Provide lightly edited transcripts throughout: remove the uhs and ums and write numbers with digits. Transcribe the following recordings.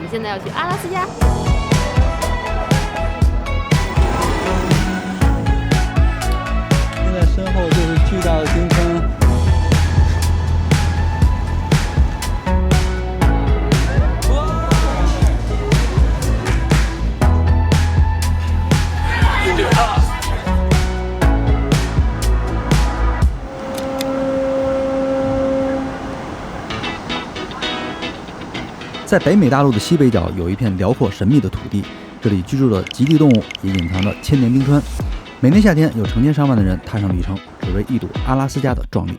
们现在要去阿拉斯加。现在身后就是巨大的冰川。在北美大陆的西北角有一片辽阔神秘的土地，这里居住了极地动物，也隐藏着千年冰川。每年夏天，有成千上万的人踏上旅程，只为一睹阿拉斯加的壮丽。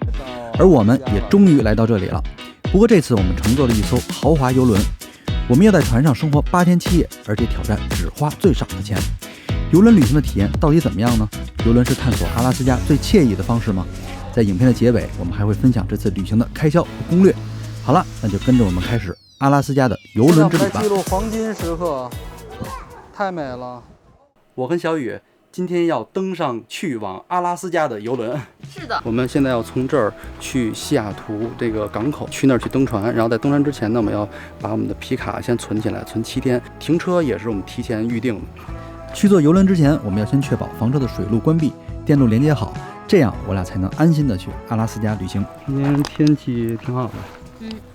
而我们也终于来到这里了。不过这次我们乘坐了一艘豪华游轮，我们要在船上生活8天7夜，而且挑战只花最少的钱。游轮旅行的体验到底怎么样呢？游轮是探索阿拉斯加最惬意的方式吗？在影片的结尾，我们还会分享这次旅行的开销和攻略。好了，那就跟着我们开始阿拉斯加的游轮之旅吧。记录黄金时刻，太美了。我跟小雨今天要登上去往阿拉斯加的游轮。是的，我们现在要从这儿去西雅图这个港口，去那儿去登船。然后在登船之前呢，我们要把我们的皮卡先存起来，存7天。停车也是我们提前预定的。去坐游轮之前，我们要先确保房车的水路关闭，电路连接好，这样我俩才能安心的去阿拉斯加旅行。今天天气挺好的。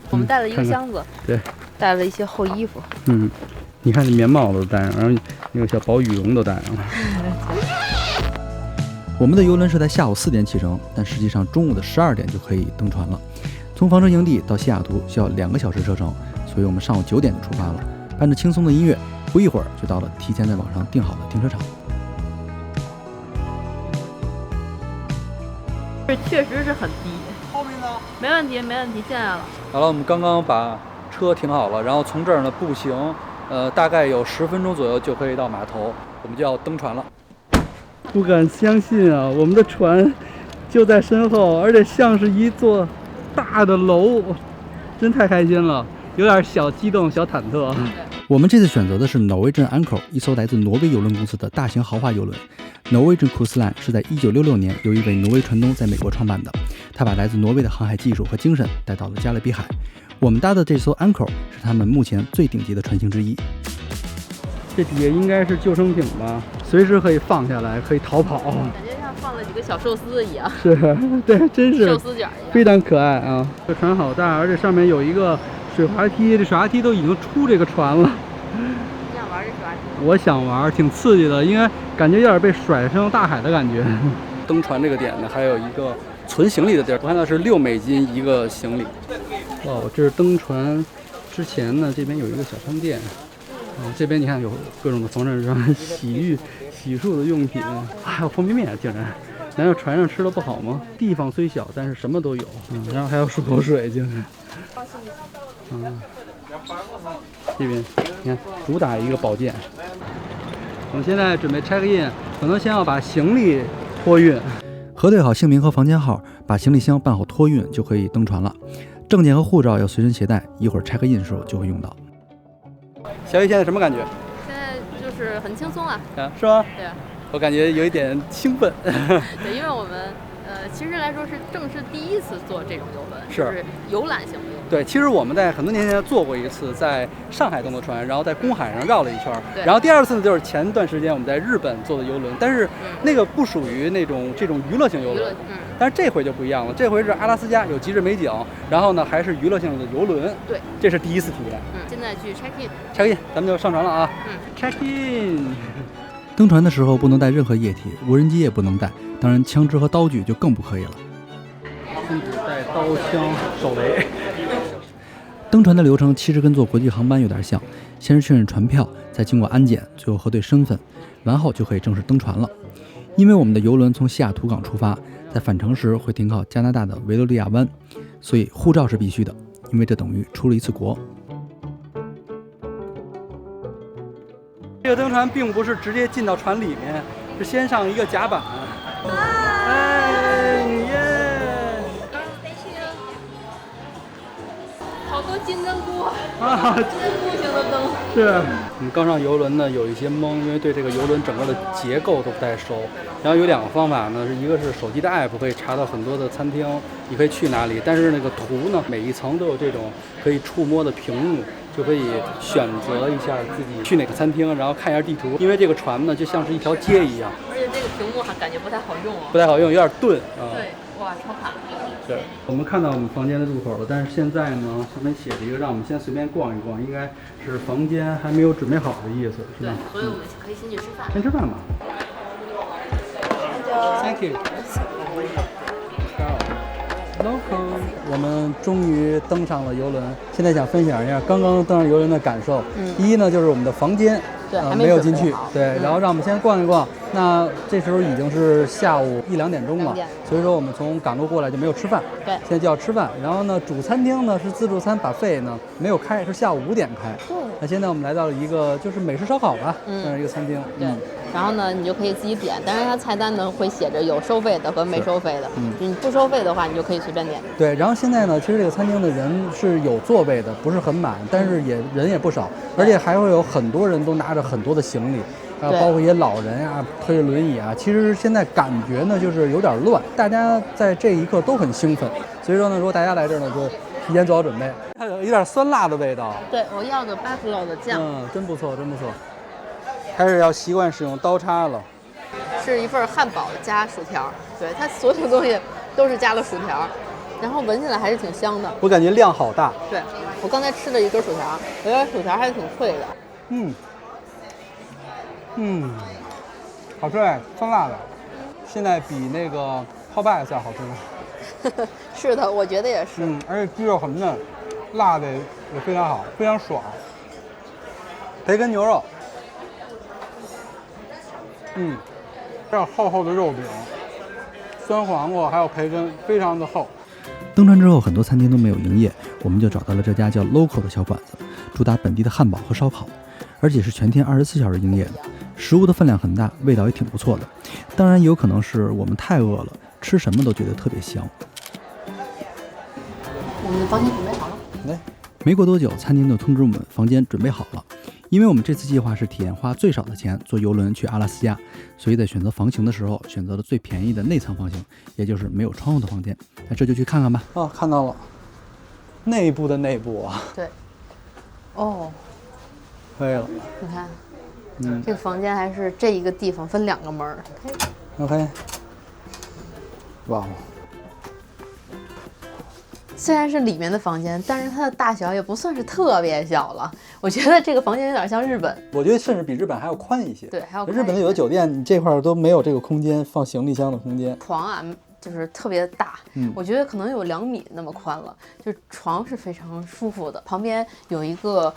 我们带了一个箱子，对，带了一些厚衣服。你看这棉帽子都戴上，然后那个小薄羽绒都戴上了。我们的游轮是在下午4点启程，但实际上中午的12点就可以登船了。从房车营地到西雅图需要2个小时车程，所以我们上午9点就出发了，伴着轻松的音乐，不一会儿就到了提前在网上订好的停车场。这确实是很低。后面呢？没问题，没问题，进来了。好了，我们刚刚把车停好了，然后从这儿呢步行，大概有10分钟左右就可以到码头，我们就要登船了。不敢相信啊，我们的船就在身后，而且像是一座大的楼，真太开心了，有点小激动、小忐忑。我们这次选择的是 Norwegian Anchor， 一艘来自挪威邮轮公司的大型豪华邮轮。Norwegian Cruise Line 是在1966年由一位挪威船东在美国创办的，他把来自挪威的航海技术和精神带到了加勒比海。我们搭的这艘 Anchor 是他们目前最顶级的船型之一。这底下应该是救生艇吧，随时可以放下来，可以逃跑。感觉像放了几个小寿司一样。是，对，真是寿司卷一样，非常可爱啊！这船好大，而且上面有一个水滑梯，这水滑梯都已经出这个船了。你想玩这水滑梯？我想玩，挺刺激的，因为感觉有点被甩上大海的感觉。登船这个点呢，还有一个存行李的地儿，我看到是$6一个行李。哦，这是登船之前呢，这边有一个小商店。这边你看有各种的防晒霜、洗漱的用品，还有方便面，竟然！难道船上吃的不好吗？地方虽小，但是什么都有。然后还有漱口水，竟然。这边你看，主打一个保健。我们现在准备 check in， 可能先要把行李托运，核对好姓名和房间号，把行李箱办好托运就可以登船了。证件和护照要随身携带，一会儿 check in 的时候就会用到。小雨现在什么感觉？现在就是很轻松啊。是吗？对。我感觉有一点兴奋。对，因为我们其实来说是正式第一次坐这种游轮，就是游览型的游轮。对，其实我们在很多年前坐过一次，在上海登的船，然后在公海上绕了一圈。然后第二次呢，就是前段时间我们在日本坐的游轮，但是那个不属于这种娱乐型游轮。但是这回就不一样了，这回是阿拉斯加有极致美景，然后呢还是娱乐性的游轮。对，这是第一次体验。现在去 check in， 咱们就上船了啊。check in。登船的时候不能带任何液体，无人机也不能带，当然枪支和刀具就更不可以了。禁止带刀枪手雷。登船的流程其实跟坐国际航班有点像，先是确认船票，再经过安检，最后核对身份，完后就可以正式登船了。因为我们的游轮从西雅图港出发，在返程时会停靠加拿大的维多利亚湾，所以护照是必须的，因为这等于出了一次国。这个登船并不是直接进到船里面，是先上一个甲板。哎耶！好多金针菇啊，金针菇型的灯。是，我们刚上游轮呢，有一些懵，因为对这个游轮整个的结构都不太熟。然后有2个方法呢，一个是手机的 app 可以查到很多的餐厅，你可以去哪里，但是那个图呢，每一层都有这种可以触摸的屏幕，就可以选择一下自己去哪个餐厅，然后看一下地图，因为这个船呢就像是一条街一样。而且这个屏幕还感觉不太好用哦。不太好用，有点钝啊。对，哇，超卡。是我们看到我们房间的入口了，但是现在呢，上面写着一个让我们先随便逛一逛，应该是房间还没有准备好的意思，是吧？对，所以我们可以先去吃饭。先吃饭吧。Thank you. Local， 我们终于登上了游轮。现在想分享一下刚刚登上游轮的感受。第一呢，就是我们的房间，对，没有进去。对，然后让我们先逛一逛。那这时候已经是下午1-2点钟了，所以说我们从赶路过来就没有吃饭。对，现在就要吃饭。然后呢，主餐厅呢是自助餐buffet呢没有开，是下午5点开。那现在我们来到了一个就是美式烧烤吧，这样一个餐厅。对。然后呢，你就可以自己点，但是它菜单呢会写着有收费的和没收费的。你不收费的话，你就可以随便点。对，然后现在呢，其实这个餐厅的人是有座位的，不是很满，但是人也不少，而且还会有很多人都拿着很多的行李，包括一些老人啊，推着轮椅啊。其实现在感觉呢就是有点乱，大家在这一刻都很兴奋，所以说呢，如果大家来这儿呢，就提前做好准备。它有点酸辣的味道。对，我要的 buffalo 的酱。真不错，真不错。开始要习惯使用刀叉了。是一份汉堡加薯条，对，它所有东西都是加了薯条，然后闻起来还是挺香的。我感觉量好大。对，我刚才吃了一根薯条，我觉得薯条还是挺脆的。好吃，酸辣的。现在比那个泡拜要好吃吗？是的，我觉得也是。而且鸡肉很嫩，辣的也非常好，非常爽。培根牛肉。这样厚厚的肉饼，酸黄瓜还有培根，非常的厚。登船之后，很多餐厅都没有营业，我们就找到了这家叫 Local 的小馆子，主打本地的汉堡和烧烤，而且是全天24小时营业的。食物的分量很大，味道也挺不错的。当然，有可能是我们太饿了，吃什么都觉得特别香。我们的房间准备好了。没过多久，餐厅就通知我们房间准备好了。因为我们这次计划是体验花最少的钱坐游轮去阿拉斯加，所以在选择房型的时候选择了最便宜的内舱房型，也就是没有窗户的房间。那这就去看看吧。看到了，内部的内部啊。对。可以了。你看，这个房间还是这一个地方分2个门。OK。哇。虽然是里面的房间，但是它的大小也不算是特别小了。我觉得这个房间有点像日本，我觉得甚至比日本还要宽一些。对，还要宽一些。日本的有的酒店，你这块都没有这个空间放行李箱的空间。床啊，就是特别大，我觉得可能有2米那么宽了，就床是非常舒服的。旁边有一个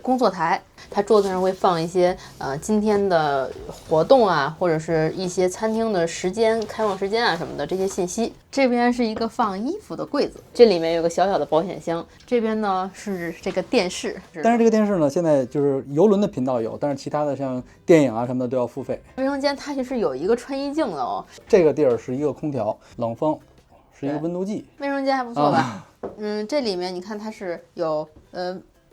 工作台，它桌子上会放一些今天的活动啊，或者是一些餐厅的时间、开放时间啊什么的这些信息。这边是一个放衣服的柜子，这里面有个小小的保险箱。这边呢是这个电视，但是这个电视呢现在就是游轮的频道有，但是其他的像电影啊什么的都要付费。卫生间它是有一个穿衣镜的哦。这个地儿是一个空调，冷风是一个温度计。卫生间还不错吧？这里面你看它是有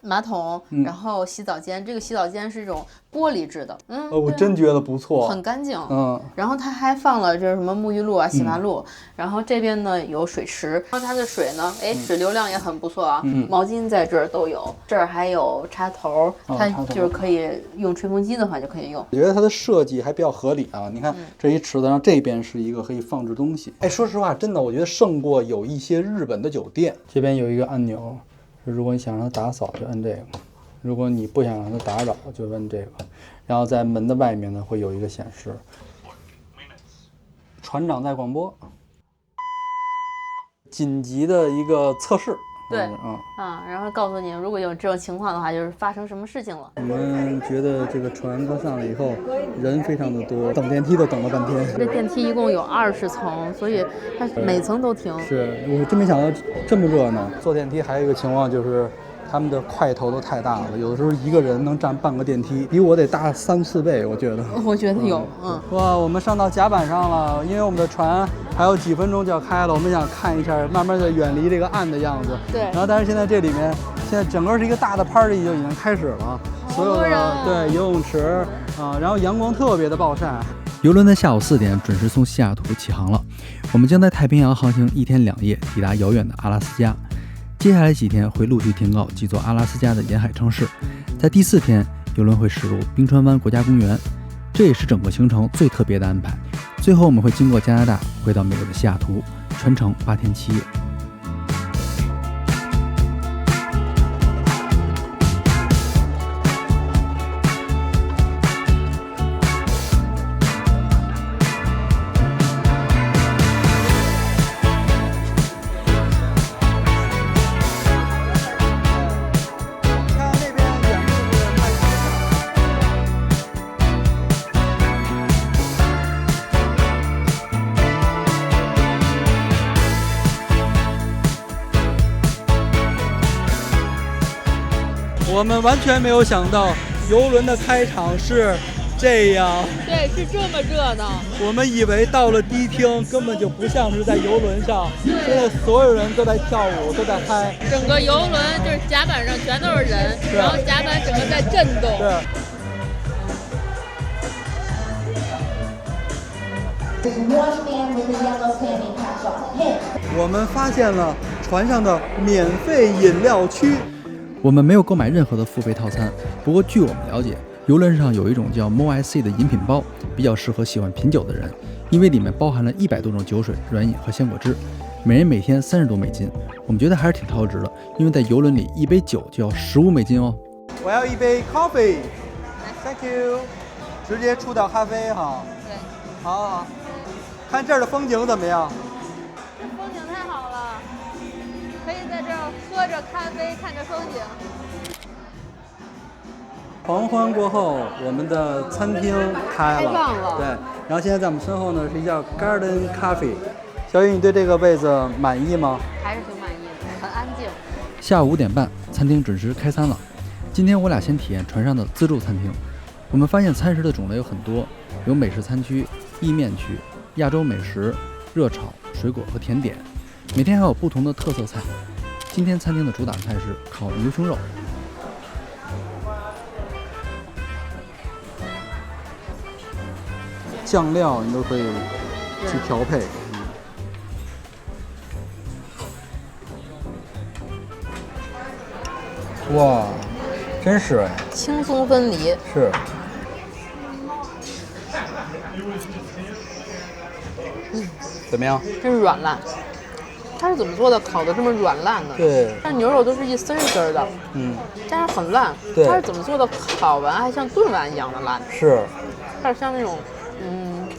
马桶，然后洗澡间，这个洗澡间是一种玻璃制的，我真觉得不错，很干净，然后它还放了就是什么沐浴露啊、洗发露，然后这边呢有水池，然后它的水呢，水流量也很不错啊，毛巾在这儿都有，这儿还有插头，它就是可以用吹风机的话就可以用。我觉得它的设计还比较合理啊，你看这一池子，然后这边是一个可以放置东西，说实话，真的我觉得胜过有一些日本的酒店。这边有一个按钮。如果你想让它打扫就摁这个，如果你不想让它打扰就摁这个，然后在门的外面呢会有一个显示。船长在广播，紧急的一个测试。对，然后告诉你如果有这种情况的话，就是发生什么事情了。我们觉得这个船刚上来以后，人非常的多，等电梯都等了半天。这电梯一共有20层，所以它每层都停。是我真没想到这么热闹。坐电梯还有一个情况就是，他们的块头都太大了，有的时候一个人能占半个电梯，比我得大3-4倍，我觉得。我觉得有，哇，我们上到甲板上了，因为我们的船还有几分钟就要开了，我们想看一下，慢慢的远离这个岸的样子。对。然后，但是现在这里面，现在整个是一个大的 party 就已经开始了，所有的对游泳池然后阳光特别的暴晒。游轮在下午4点准时从西雅图起航了，我们将在太平洋航行1天2夜，抵达遥远的阿拉斯加。接下来几天会陆续停靠几座阿拉斯加的沿海城市，在第4天，邮轮会驶入冰川湾国家公园，这也是整个行程最特别的安排。最后我们会经过加拿大，回到美国的西雅图，全程8天7夜。我们完全没有想到游轮的开场是这样，对，是这么热闹。我们以为到了迪厅根本就不像是在游轮上，现在所有人都在跳舞，都在嗨。整个游轮就是甲板上全都是人，然后甲板整个在震动。对。我们发现了船上的免费饮料区。我们没有购买任何的付费套餐，不过据我们了解，游轮上有一种叫 MoIC 的饮品包，比较适合喜欢品酒的人，因为里面包含了100多种酒水、软饮和鲜果汁，每人每天30多美金，我们觉得还是挺超值的，因为在游轮里一杯酒就要15美金哦。我要一杯 coffee，Thank you， 直接出到咖啡哈。对，好，看这儿的风景怎么样？这风景太好了，可以在这儿喝着咖啡，看着风景。狂欢过后，我们的餐厅开了，对。然后现在在我们身后呢是一家 Garden Coffee。小雨，你对这个位子满意吗？还是挺满意的，很安静。下午5点半，餐厅准时开餐了。今天我俩先体验船上的自助餐厅。我们发现餐食的种类有很多，有美式餐区、意面区、亚洲美食、热炒、水果和甜点，每天还有不同的特色菜。今天餐厅的主打菜是烤牛胸肉。酱料你都可以去调配。哇，真是哎，轻松分离。是。怎么样？真是软烂。它是怎么做的？烤的这么软烂的？对。但牛肉都是一丝一丝的，但是很烂。对。它是怎么做的？烤完还像炖完一样的烂。是。它是像那种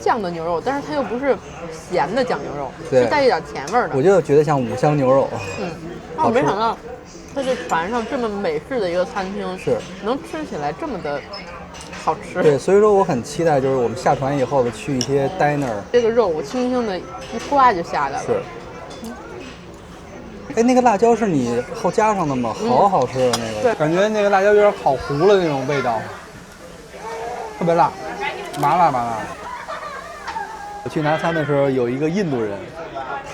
酱的牛肉，但是它又不是咸的酱牛肉，是带一点甜味的。我就觉得像五香牛肉。但我没想到，在这船上这么美式的一个餐厅，是能吃起来这么的好吃。对，所以说我很期待，就是我们下船以后的去一些 diner。这个肉我轻轻的一刮就下来了。是。哎，那个辣椒是你后加上的吗？好好吃的那个。对，感觉那个辣椒有点烤糊了那种味道，特别辣，麻辣。我去拿餐的时候，有一个印度人，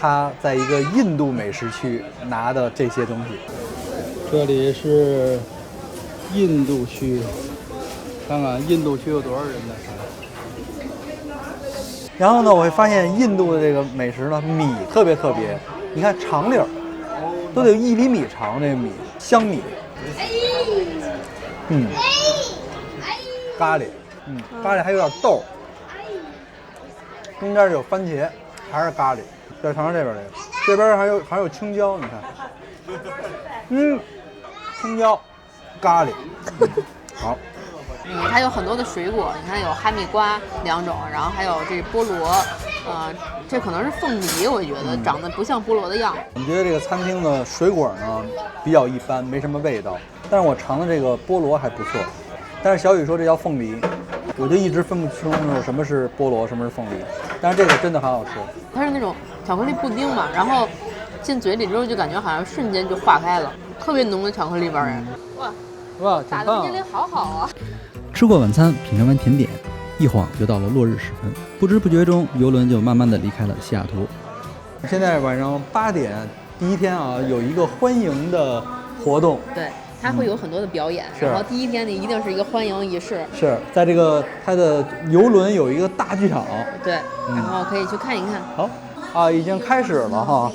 他在一个印度美食区拿的这些东西。这里是印度区，看看印度区有多少人呢？然后呢，我会发现印度的这个美食呢，米特别，你看长粒儿，都得有1厘米长，这个米香米。咖喱，咖喱还有点豆。中间有番茄，还是咖喱。再尝尝这边这边还有青椒，你看，青椒，咖喱，好。还有很多的水果，你看有哈密瓜2种，然后还有这菠萝，这可能是凤梨，我觉得长得不像菠萝的样子。我觉得这个餐厅的水果呢比较一般，没什么味道，但是我尝的这个菠萝还不错。但是小雨说这叫凤梨，我就一直分不清楚什么是菠萝，什么是凤梨。但是这个真的很好吃，它是那种巧克力布丁嘛，然后进嘴里之后就感觉好像瞬间就化开了，特别浓的巧克力味儿。哇，打的冰激凌好好啊！吃过晚餐，品尝完甜点，一晃就到了落日时分，不知不觉中，游轮就慢慢的离开了西雅图。现在晚上8点，第一天啊，有一个欢迎的活动。对。它会有很多的表演，然后第一天呢一定是一个欢迎仪式。是在这个它的游轮有一个大剧场。对，然后可以去看一看。好，已经开始了哈。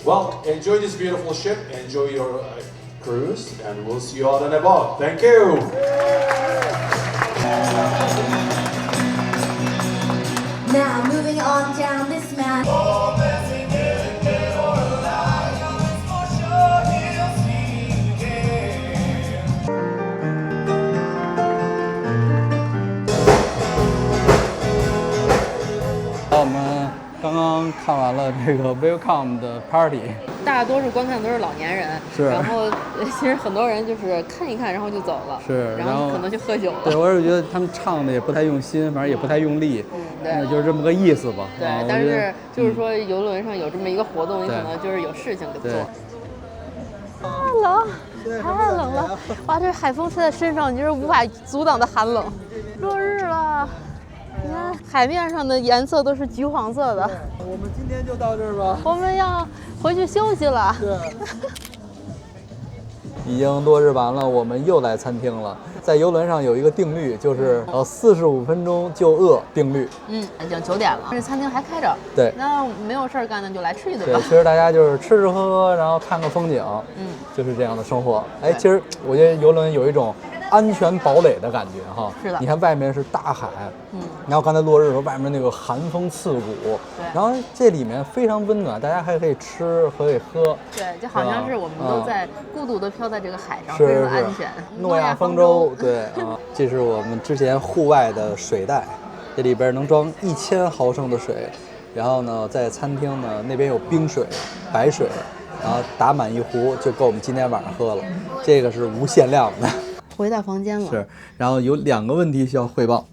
Well, enjoy this beautiful ship, enjoy your cruise, and we'll see you all on the boat. Thank you. Now moving on down this mountain.我们刚刚看完了这个 Welcome 的 Party，大多数观看都是老年人，是然后其实很多人就是看一看，然后就走了，是然后可能就喝酒了。对，我是觉得他们唱的也不太用心，反正也不太用力，对，就是这么个意思吧。对，但是就是说游轮上有这么一个活动，你可能就是有事情得做。太冷，太冷了！哇，这海风吹在身上，你就是无法阻挡的寒冷。落日了，你看海面上的颜色都是橘黄色的。我们今天就到这儿吧。我们要回去休息了。是。已经落日完了，我们又来餐厅了。在游轮上有一个定律，就是45分钟就饿定律。已经9点了，这餐厅还开着。对，那没有事儿干，那就来吃一顿对，吧。其实大家就是吃吃喝喝，然后看个风景，就是这样的生活。哎，其实我觉得游轮有一种安全堡垒的感觉哈。是的。你看外面是大海，然后刚才落日的时候，外面那个寒风刺骨，对。然后这里面非常温暖，大家还可以吃，可以喝。对，就好像是我们都在孤独地飘在这个海上，是非常安全。诺亚方舟，对啊，这是我们之前户外的水袋，这里边能装1000毫升的水。然后呢，在餐厅呢那边有冰水、白水，然后打满一壶就够我们今天晚上喝了。这个是无限量的。回到房间了。是，然后有2个问题需要汇报。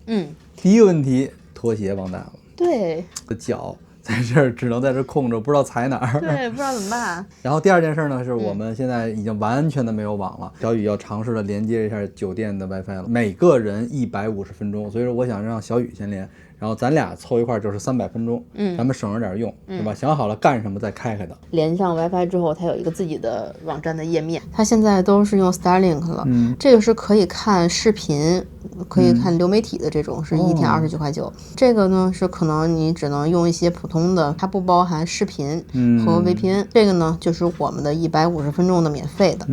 第一个问题，拖鞋忘带了。对。脚在这儿只能在这空着，不知道踩哪儿。对，不知道怎么办。然后第2件事呢，是我们现在已经完全的没有网了。小雨要尝试的连接一下酒店的 WiFi 了，每个人150分钟，所以说我想让小雨先连。然后咱俩凑一块就是300分钟，咱们省着点用，对吧？想好了干什么再开的。连上 WiFi 之后，它有一个自己的网站的页面。它现在都是用 Starlink 了，这个是可以看视频，可以看流媒体的这种，是1天29.9。这个呢是可能你只能用一些普通的，它不包含视频和 VPN。这个呢就是我们的150分钟的免费的。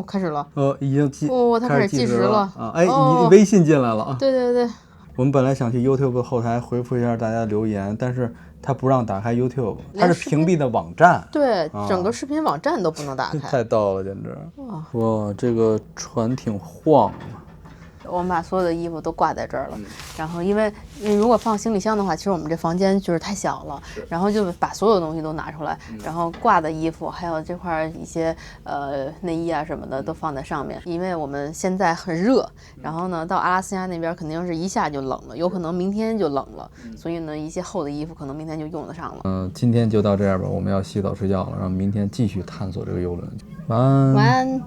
开始了。已经它开始计时了啊！哎，你微信进来了啊？对对对。我们本来想去 YouTube 后台回复一下大家留言，但是它不让打开 YouTube， 它是屏蔽的网站。对，整个视频网站都不能打开。太逗了，简直！哇，这个船挺晃。我们把所有的衣服都挂在这儿了，然后因为如果放行李箱的话，其实我们这房间就是太小了，然后就把所有东西都拿出来，然后挂的衣服还有这块一些内衣啊什么的都放在上面，因为我们现在很热，然后呢到阿拉斯加那边肯定是一下就冷了，有可能明天就冷了，所以呢一些厚的衣服可能明天就用得上了。今天就到这样吧，我们要洗澡睡觉了，然后明天继续探索这个游轮。晚安。晚安。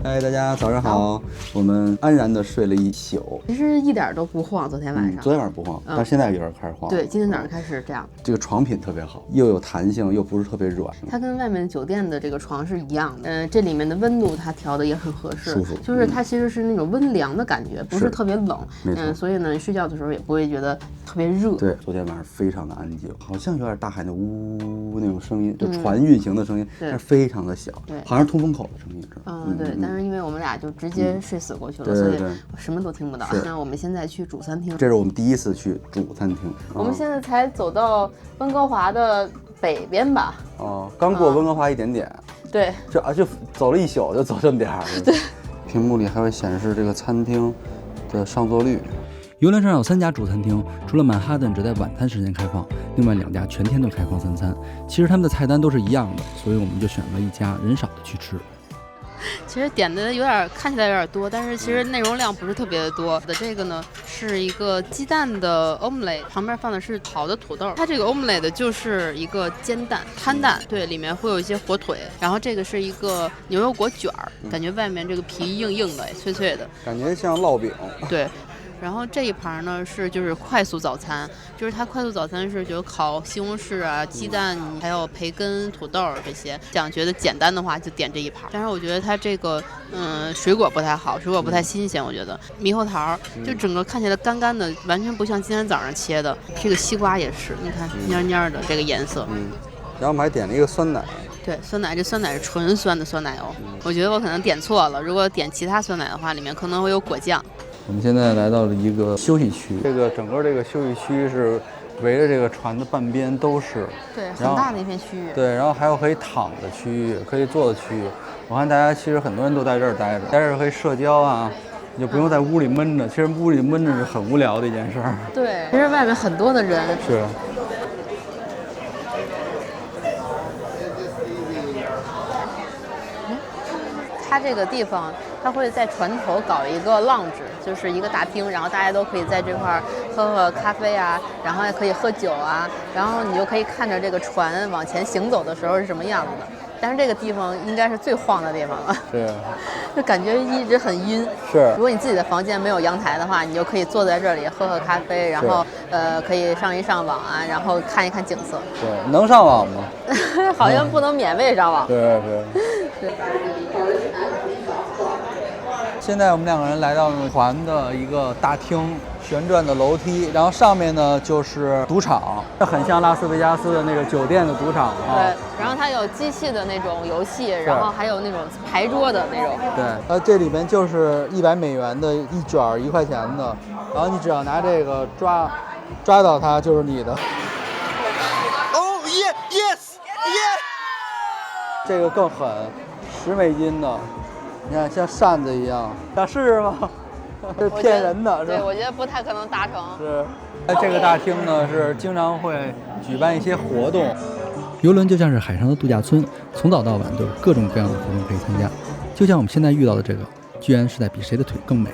嗨，大家早上好！我们安然的睡了一宿，其实一点都不晃。昨天晚上，昨天晚上不晃，但是现在有点开始晃。对，今天早上开始这样。这个床品特别好，又有弹性，又不是特别软。它跟外面酒店的这个床是一样的。这里面的温度它调的也很合适，舒服。就是它其实是那种温凉的感觉，不是特别冷。没错。所以呢，睡觉的时候也不会觉得特别热。对，昨天晚上非常的安静，好像有点大海的呜那种声音，就船运行的声音，但是非常的小，对，好像是通风口的声音。对，但是因为我们俩就直接睡死过去了，所以我什么都听不到。那我们现在去主餐厅，这是我们第一次去主餐厅。我们现在才走到温哥华的北边吧？刚过温哥华一点点。对，就走了一宿，就走这么点儿。对，屏幕里还会显示这个餐厅的上座率。游轮上有3家主餐厅，除了曼哈顿只在晚餐时间开放，另外2家全天都开放3餐。其实他们的菜单都是一样的，所以我们就选了一家人少的去吃。其实点的看起来有点多，但是其实内容量不是特别的多。这个呢是一个鸡蛋的 omelette， 旁边放的是烤的土豆。它这个 omelette 就是一个煎蛋摊蛋，对，里面会有一些火腿。然后这个是一个牛油果卷儿，感觉外面这个皮硬硬的，脆脆的，感觉像烙饼。对。然后这一盘呢就是快速早餐，就是它快速早餐是就烤西红柿啊、鸡蛋，还有培根、土豆这些。想觉得简单的话就点这一盘，但是我觉得它这个水果不太好，水果不太新鲜，我觉得猕猴桃就整个看起来干干的，完全不像今天早上切的。这个西瓜也是，你看蔫蔫的这个颜色。然后我们还点了一个酸奶。对，酸奶，这酸奶是纯酸的酸奶油。我觉得我可能点错了，如果点其他酸奶的话，里面可能会有果酱。我们现在来到了一个休息区，整个这个休息区是围着这个船的半边都是，对，很大的一片区域。对，然后还有可以躺的区域，可以坐的区域。我看大家其实很多人都在这儿待着，在这儿可以社交啊，你就不用在屋里闷着。其实屋里闷着是很无聊的一件事儿。对，其实外面很多的人。是。它这个地方，它会在船头搞一个 lounge， 就是一个大厅，然后大家都可以在这块喝咖啡啊，然后也可以喝酒啊，然后你就可以看着这个船往前行走的时候是什么样子的。但是这个地方应该是最晃的地方了，是，就感觉一直很晕。是，如果你自己的房间没有阳台的话，你就可以坐在这里喝咖啡，然后可以上网啊，然后看一看景色。对，能上网吗？好像不能免费上网。对。现在我们两个人来到了船的一个大厅，旋转的楼梯，然后上面呢就是赌场，这很像拉斯维加斯的那个酒店的赌场啊。对，然后它有机器的那种游戏，然后还有那种牌桌的那种。对，这里面就是$100的一卷1块钱的，然后你只要拿这个抓到它就是你的。Oh yes！ 这个更狠，$10的。你看，像扇子一样，想试试吗？这是骗人的，是吧？对，我觉得不太可能达成。是，这个大厅呢是经常会举办一些活动。游轮就像是海上的度假村，从早到晚都有各种各样的活动可以参加。就像我们现在遇到的这个，居然是在比谁的腿更美。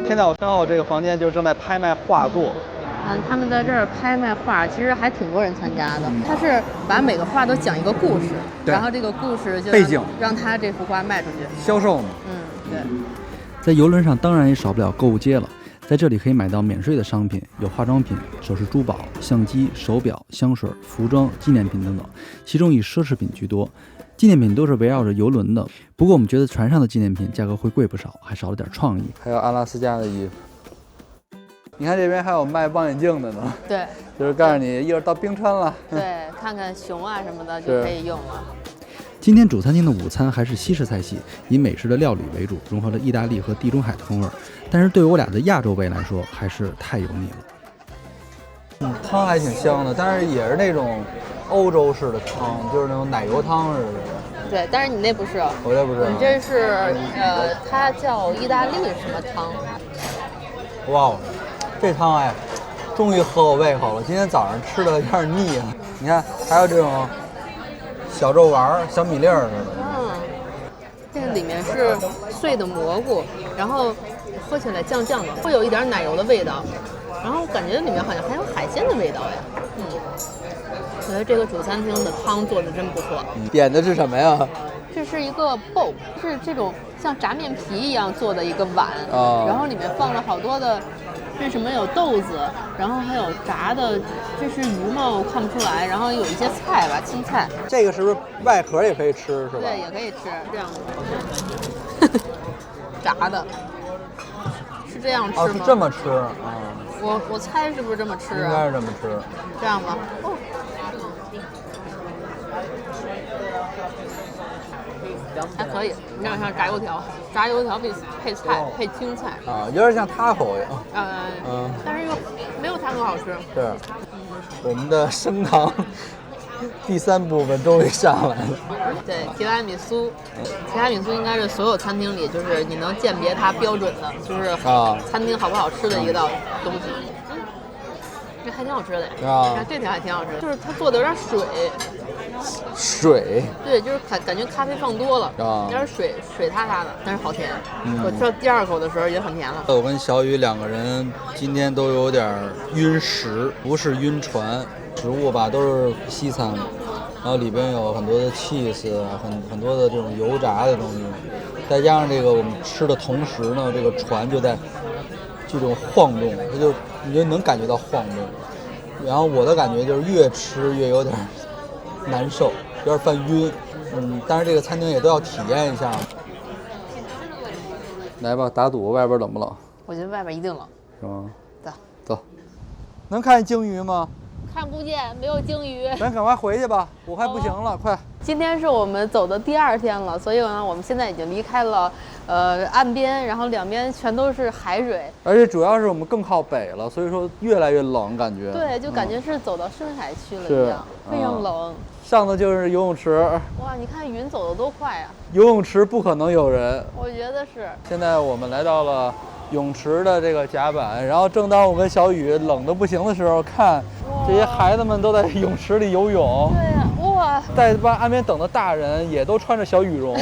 现在我身后这个房间就正在拍卖画作。他们在这儿拍卖画，其实还挺多人参加的。他是把每个画都讲一个故事，然后这个故事就背景让他这幅画卖出去销售嘛。对。在游轮上当然也少不了购物街了，在这里可以买到免税的商品，有化妆品、首饰珠宝、相机、手表、香水、服装、纪念品等等，其中以奢侈品居多。纪念品都是围绕着游轮的，不过我们觉得船上的纪念品价格会贵不少，还少了点创意。还有阿拉斯加的衣服，你看这边还有卖望远镜的呢。对，就是告诉你一会儿到冰川了，对，看看熊啊什么的就可以用了。今天主餐厅的午餐还是西式菜系，以美式的料理为主，融合了意大利和地中海的风味。但是对我俩的亚洲胃来说，还是太油腻了。汤还挺香的，但是也是那种欧洲式的汤，就是那种奶油汤似的。对，但是你那不是，我这不是，你这是它叫意大利什么汤？哇，这汤哎，终于合我胃口了。今天早上吃的有点腻啊。你看，还有这种小肉丸、小米粒儿似的。这个里面是碎的蘑菇，然后喝起来酱酱的，会有一点奶油的味道，然后感觉里面好像还有海鲜的味道呀。我觉得这个主餐厅的汤做的真不错。点的是什么呀？这是一个 bowl， 是这种像炸面皮一样做的一个碗，然后里面放了好多的，这什么有豆子，然后还有炸的，这是鱼吗？我看不出来。然后有一些菜吧，青菜。这个是不是外壳也可以吃，是吧？对，也可以吃，这样的。炸的，是这样吃吗？哦，是这么吃啊。我猜是不是这么吃啊？应该是这么吃。这样吗？哦。还可以，有点像炸油条，炸油条配菜配青菜啊，有点像taco一样。但是又没有taco好吃。是，我们的升堂第3部分终于上来了。对，提拉米苏，提拉米苏应该是所有餐厅里就是你能鉴别它标准的，就是餐厅好不好吃的一道东西。这还挺好吃的呀。这条还挺好吃的，就是它做的有点水。水对，就是感觉咖啡放多了，啊有点水塌塌的，但是好甜。我吃到第2口的时候也很甜了。我跟小雨2个人今天都有点晕食，不是晕船，食物吧都是西餐，然后里边有很多的 cheese， 很多的这种油炸的东西，再加上这个我们吃的同时呢，这个船就在这种晃动，你就能感觉到晃动。然后我的感觉就是越吃越有点难受，有点犯晕。但是这个餐厅也都要体验一下。来吧，打赌外边冷不冷？我觉得外边一定冷。是吗？走，能看见鲸鱼吗？看不见，没有鲸鱼。咱赶快回去吧，我快不行了，快！今天是我们走的第2天了，所以呢，我们现在已经离开了岸边，然后两边全都是海水，而且主要是我们更靠北了，所以说越来越冷，感觉。对，就感觉是走到深海区了是一样，非常冷。上头就是游泳池，哇，你看云走得多快啊！游泳池不可能有人。我觉得是。现在我们来到了泳池的这个甲板，然后正当我跟小雨冷得不行的时候，看这些孩子们都在泳池里游泳。对呀，哇！在岸边等的大人也都穿着小羽绒，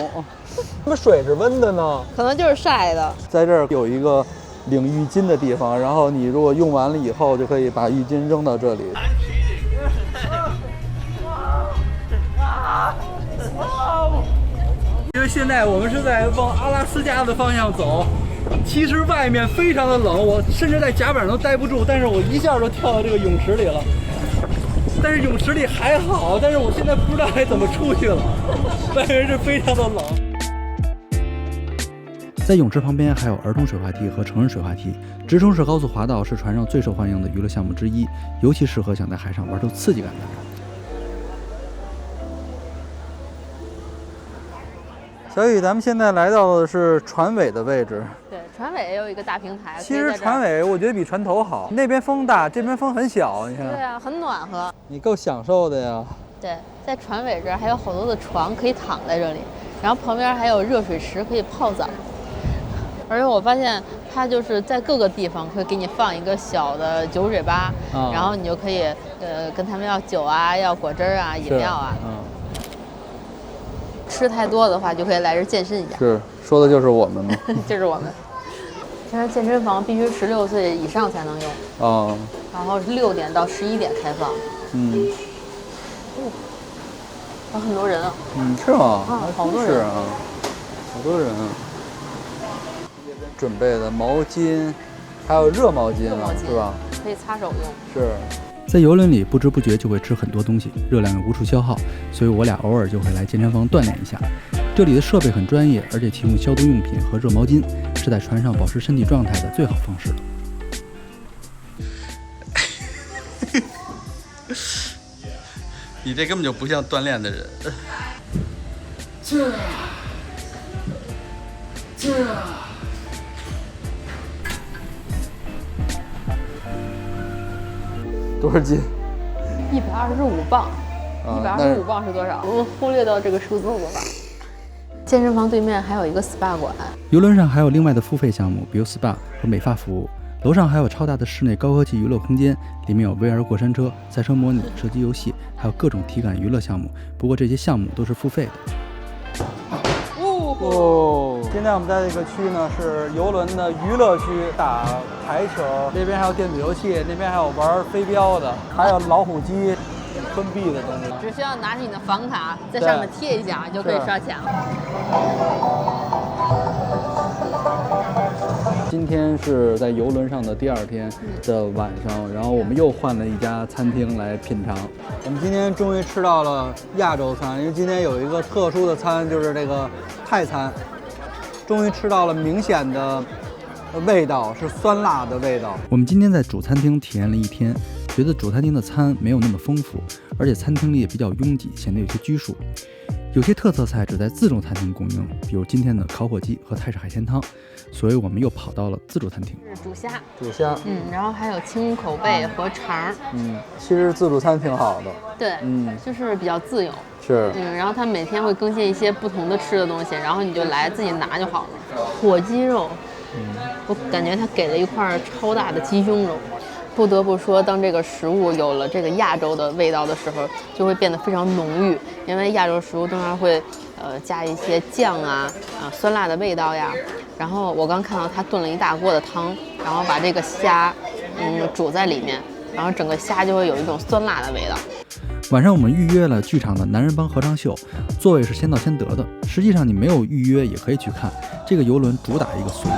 他们水是温的呢，可能就是晒的。在这儿有一个领浴巾的地方，然后你如果用完了以后，就可以把浴巾扔到这里。因为现在我们是在往阿拉斯加的方向走，其实外面非常的冷，我甚至在甲板上都待不住，但是我一下就跳到这个泳池里了。但是泳池里还好，但是我现在不知道该怎么出去了，外面是非常的冷。在泳池旁边还有儿童水滑梯和成人水滑梯。直冲式高速滑道是船上最受欢迎的娱乐项目之一，尤其适合想在海上玩出刺激感的人。小雨，咱们现在来到的是船尾的位置。对，船尾也有一个大平台。其实船尾我觉得比船头好，那边风大，这边风很小，你看。对啊，很暖和。你够享受的呀。对，在船尾这儿还有好多的床可以躺在这里，然后旁边还有热水池可以泡澡。而且我发现它就是在各个地方会给你放一个小的酒水吧，然后你就可以跟他们要酒啊，要果汁啊，饮料啊。吃太多的话，就可以来这健身一下。是，说的就是我们吗？就是我们。现在健身房必须16岁以上才能用。哦。然后是6点到11点开放。有很多人啊。是吗？好多人啊，好多人啊。准备的毛巾，还有热毛巾啊，是吧？可以擦手用。是。在游轮里不知不觉就会吃很多东西，热量又无处消耗，所以我俩偶尔就会来健身房锻炼一下。这里的设备很专业，而且提供消毒用品和热毛巾，是在船上保持身体状态的最好方式了。你这根本就不像锻炼的人。多少斤？125磅。125磅是多少？我们忽略到这个数字了吧？健身房对面还有一个 SPA 馆。游轮上还有另外的付费项目，比如 SPA 和美发服务。楼上还有超大的室内高科技娱乐空间，里面有 VR 过山车、赛车模拟、射击游戏，还有各种体感娱乐项目。不过这些项目都是付费的。现在我们在这个区呢是游轮的娱乐区，打台球，这边还有电子游戏，那边还有玩飞镖的，还有老虎机，关闭的东西。只需要拿着你的房卡在上面贴一下，就可以刷钱了。今天是在游轮上的第2天的晚上，然后我们又换了一家餐厅来品尝。我们今天终于吃到了亚洲餐，因为今天有一个特殊的餐，就是这个泰餐，终于吃到了明显的味道，是酸辣的味道。我们今天在主餐厅体验了1天，觉得主餐厅的餐没有那么丰富，而且餐厅里也比较拥挤，显得有些拘束。有些特色菜只在自助餐厅供应，比如今天的烤火鸡和泰式海鲜汤，所以我们又跑到了自助餐厅。是煮虾，然后还有清口贝和肠。其实自助餐挺好的。对，就是比较自由。是，然后他每天会更新一些不同的吃的东西，然后你就来自己拿就好了。火鸡肉，我感觉他给了一块超大的鸡胸肉。不得不说，当这个食物有了这个亚洲的味道的时候，就会变得非常浓郁。因为亚洲食物通常会加一些酱啊酸辣的味道呀。然后我刚看到他炖了一大锅的汤，然后把这个虾煮在里面，然后整个虾就会有一种酸辣的味道。晚上我们预约了剧场的男人帮合唱秀，座位是先到先得的。实际上你没有预约也可以去看，这个游轮主打一个随意。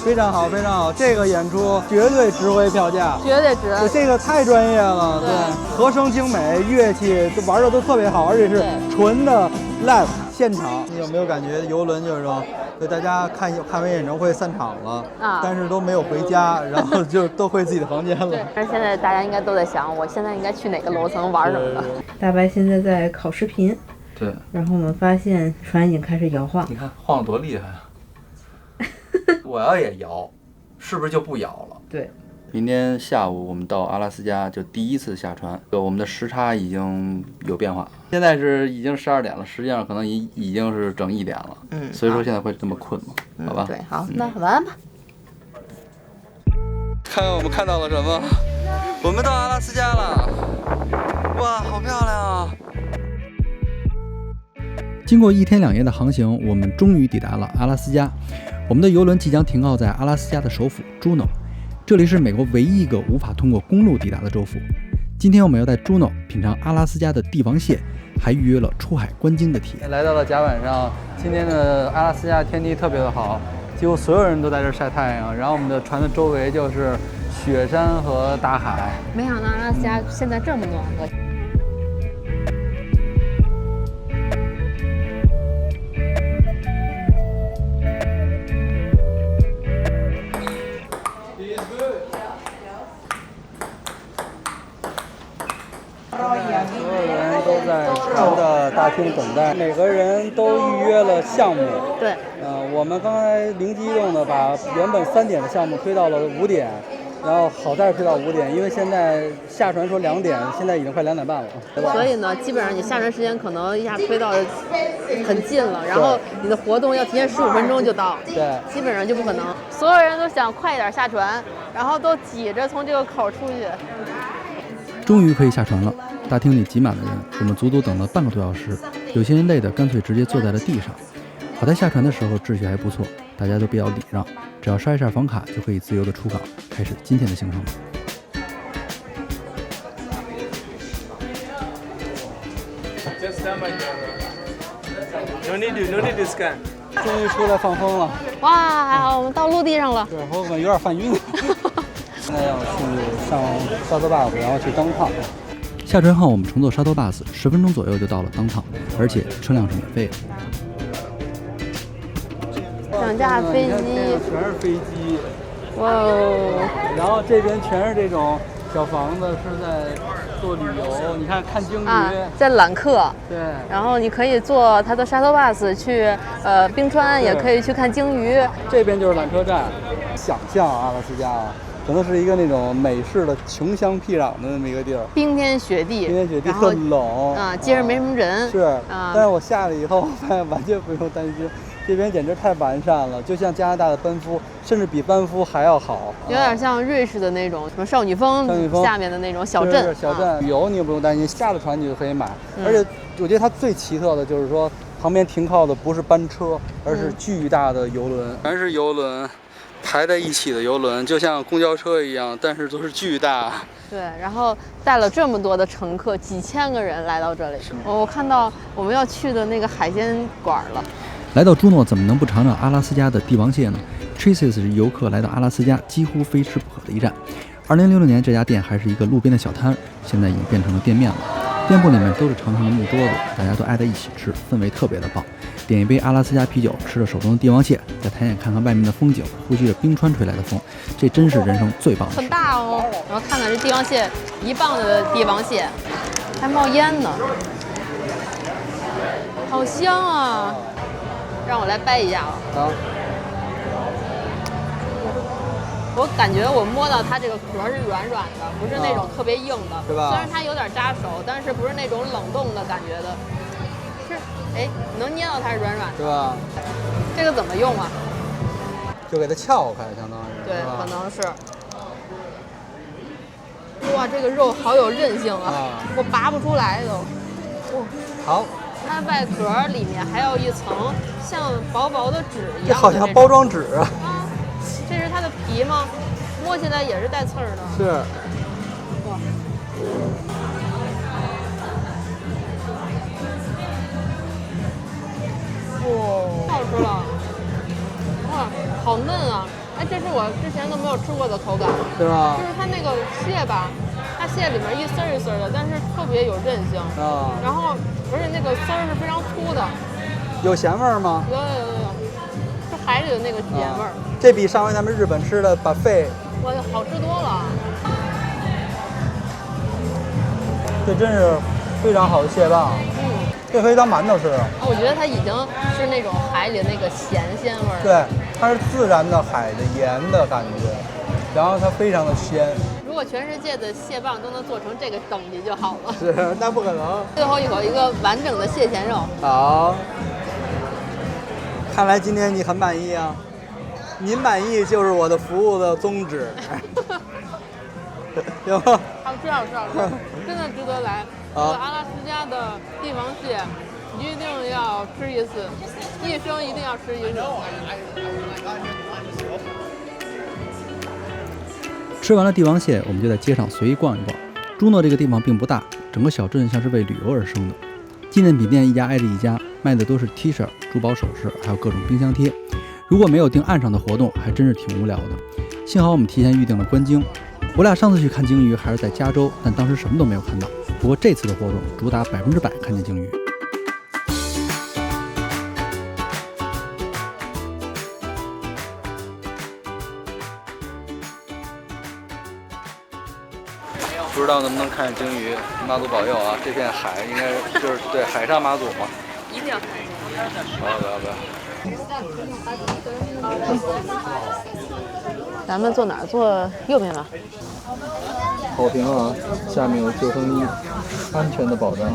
非常好，非常好，这个演出绝对值回票价，绝对值。这个太专业了，对，和声精美，乐器都玩的都特别好，而且是纯的 live 现场。你有没有感觉游轮就是说，对大家看完演唱会散场了但是都没有回家，然后就都回自己的房间了。对，但是现在大家应该都在想，我现在应该去哪个楼层玩什么的。大白现在在考视频，对，然后我们发现船已经开始摇晃，你看晃得多厉害啊！我要也摇，是不是就不摇了？对。明天下午我们到阿拉斯加就第一次下船，我们的时差已经有变化，现在是已经12点了，实际上可能已经是整1点了。所以说现在会这么困嘛？好吧。对，好，那晚安吧。看看我们看到了什么？我们到阿拉斯加了，哇，好漂亮啊！经过1天2夜的航行，我们终于抵达了阿拉斯加。我们的游轮即将停靠在阿拉斯加的首府 Juneau， 这里是美国唯一一个无法通过公路抵达的州府。今天我们要在 Juneau 品尝阿拉斯加的帝王蟹，还预约了出海观鲸的体验。来到了甲板上，今天的阿拉斯加天气特别的好，几乎所有人都在这晒太阳。然后我们的船的周围就是雪山和大海。没想到阿拉斯加现在这么暖和。所有人都在船的大厅等待，每个人都预约了项目。对，我们刚才灵机一动的把原本3点的项目推到了5点，然后好在推到5点，因为现在下船说2点，现在已经快2点半了，对吧？所以呢，基本上你下船时间可能一下推到很近了，然后你的活动要提前15分钟就到，对，基本上就不可能。所有人都想快一点下船，然后都挤着从这个口出去。终于可以下船了，大厅里挤满了人，我们足足等了半个多小时，有些人累得干脆直接坐在了地上。好在下船的时候秩序还不错，大家都比较礼让，只要刷一下房卡就可以自由的出港，开始今天的行程了。No need to scan. 终于出来放风了，哇，我们到陆地上了。对，我们有点犯晕。现在要去上沙特 bus， 然后去当趟。下船后，我们乘坐沙头 bus， 10分钟左右就到了当趟，而且车辆是免费的。整架飞机，全是飞机，哇哦！然后这边全是这种小房子，是在做旅游。你看鲸鱼，在揽客。对。然后你可以坐它的 shuttle bus 去冰川，也可以去看鲸鱼。这边就是缆车站。想象阿拉斯加啊，可能是一个那种美式的穷乡僻壤的那么一个地儿，冰天雪地，特冷啊，街上没什么人。是啊，但是我下来以后发现完全不用担心。这边简直太完善了，就像加拿大的班夫，甚至比班夫还要好，有点像瑞士的那种什么少女峰下面的那种小镇。小镇旅游你也不用担心，下了船你就可以买。而且我觉得它最奇特的就是说，旁边停靠的不是班车，而是巨大的游轮，全是游轮，排在一起的游轮，就像公交车一样，但是都是巨大。对，然后带了这么多的乘客，几千个人来到这里。我看到我们要去的那个海鲜馆了。来到朱诺，怎么能不尝尝阿拉斯加的帝王蟹呢 ？Tracy's 是游客来到阿拉斯加几乎非吃不可的一站。2006年，这家店还是一个路边的小摊，现在已经变成了店面了。店铺里面都是长长的木桌子，大家都挨在一起吃，氛围特别的棒。点一杯阿拉斯加啤酒，吃着手中的帝王蟹，再抬眼看看外面的风景，呼吸着冰川吹来的风，这真是人生最棒的事。很大哦，然后看看这帝王蟹，1磅的帝王蟹，还冒烟呢。好香啊！让我来掰一下啊。啊，我感觉我摸到它这个壳是软软的，不是那种特别硬的，是吧虽然它有点扎手，但是不是那种冷冻的感觉的。是，哎，你能捏到它是软软的，是吧？这个怎么用啊？就给它撬开，相当于。对，是吧可能是。哇，这个肉好有韧性啊，我拔不出来都。哇，好，它外壳里面还有一层像薄薄的纸一样的这好像包装纸啊。啊，这是它的皮吗？摸起来也是带刺儿的。是。哇。哇，太好吃了！哇，好嫩啊！哎，这是我之前都没有吃过的口感，对吧就？是它那个蟹吧，它蟹里面一丝儿一丝儿的，但是特别有韧性。啊，然后，而且那个丝儿是非常粗的。有咸味儿吗？有，是海里的那个咸味儿。这比上回咱们日本吃的buffet，哇，好吃多了。这真是非常好的蟹棒。这可以当馒头吃。我觉得它已经是那种海里那个咸鲜味儿。对，它是自然的海的盐的感觉，然后它非常的鲜。如果全世界的蟹棒都能做成这个等级就好了。是，那不可能。最后一口一个完整的蟹钳肉。好，看来今天你很满意啊。您满意就是我的服务的宗旨。行吗？好吃，真的值得来。这个阿拉斯加的帝王蟹一定要吃一次，一生一定要吃一次。吃完了帝王蟹，我们就在街上随意逛一逛。朱诺这个地方并不大，整个小镇像是为旅游而生的。纪念品店一家挨着一家，卖的都是 T 恤、珠宝首饰，还有各种冰箱贴。如果没有订岸上的活动，还真是挺无聊的。幸好我们提前预定了观鲸。我俩上次去看鲸鱼还是在加州，但当时什么都没有看到。不过这次的活动主打100%看见鲸鱼。不知道能不能看见鲸鱼，妈祖保佑啊！这片海应该就是对海上妈祖嘛，一定要看见。不要。咱们坐哪儿？坐右边吧。好评啊！下面有救生衣，安全的保障。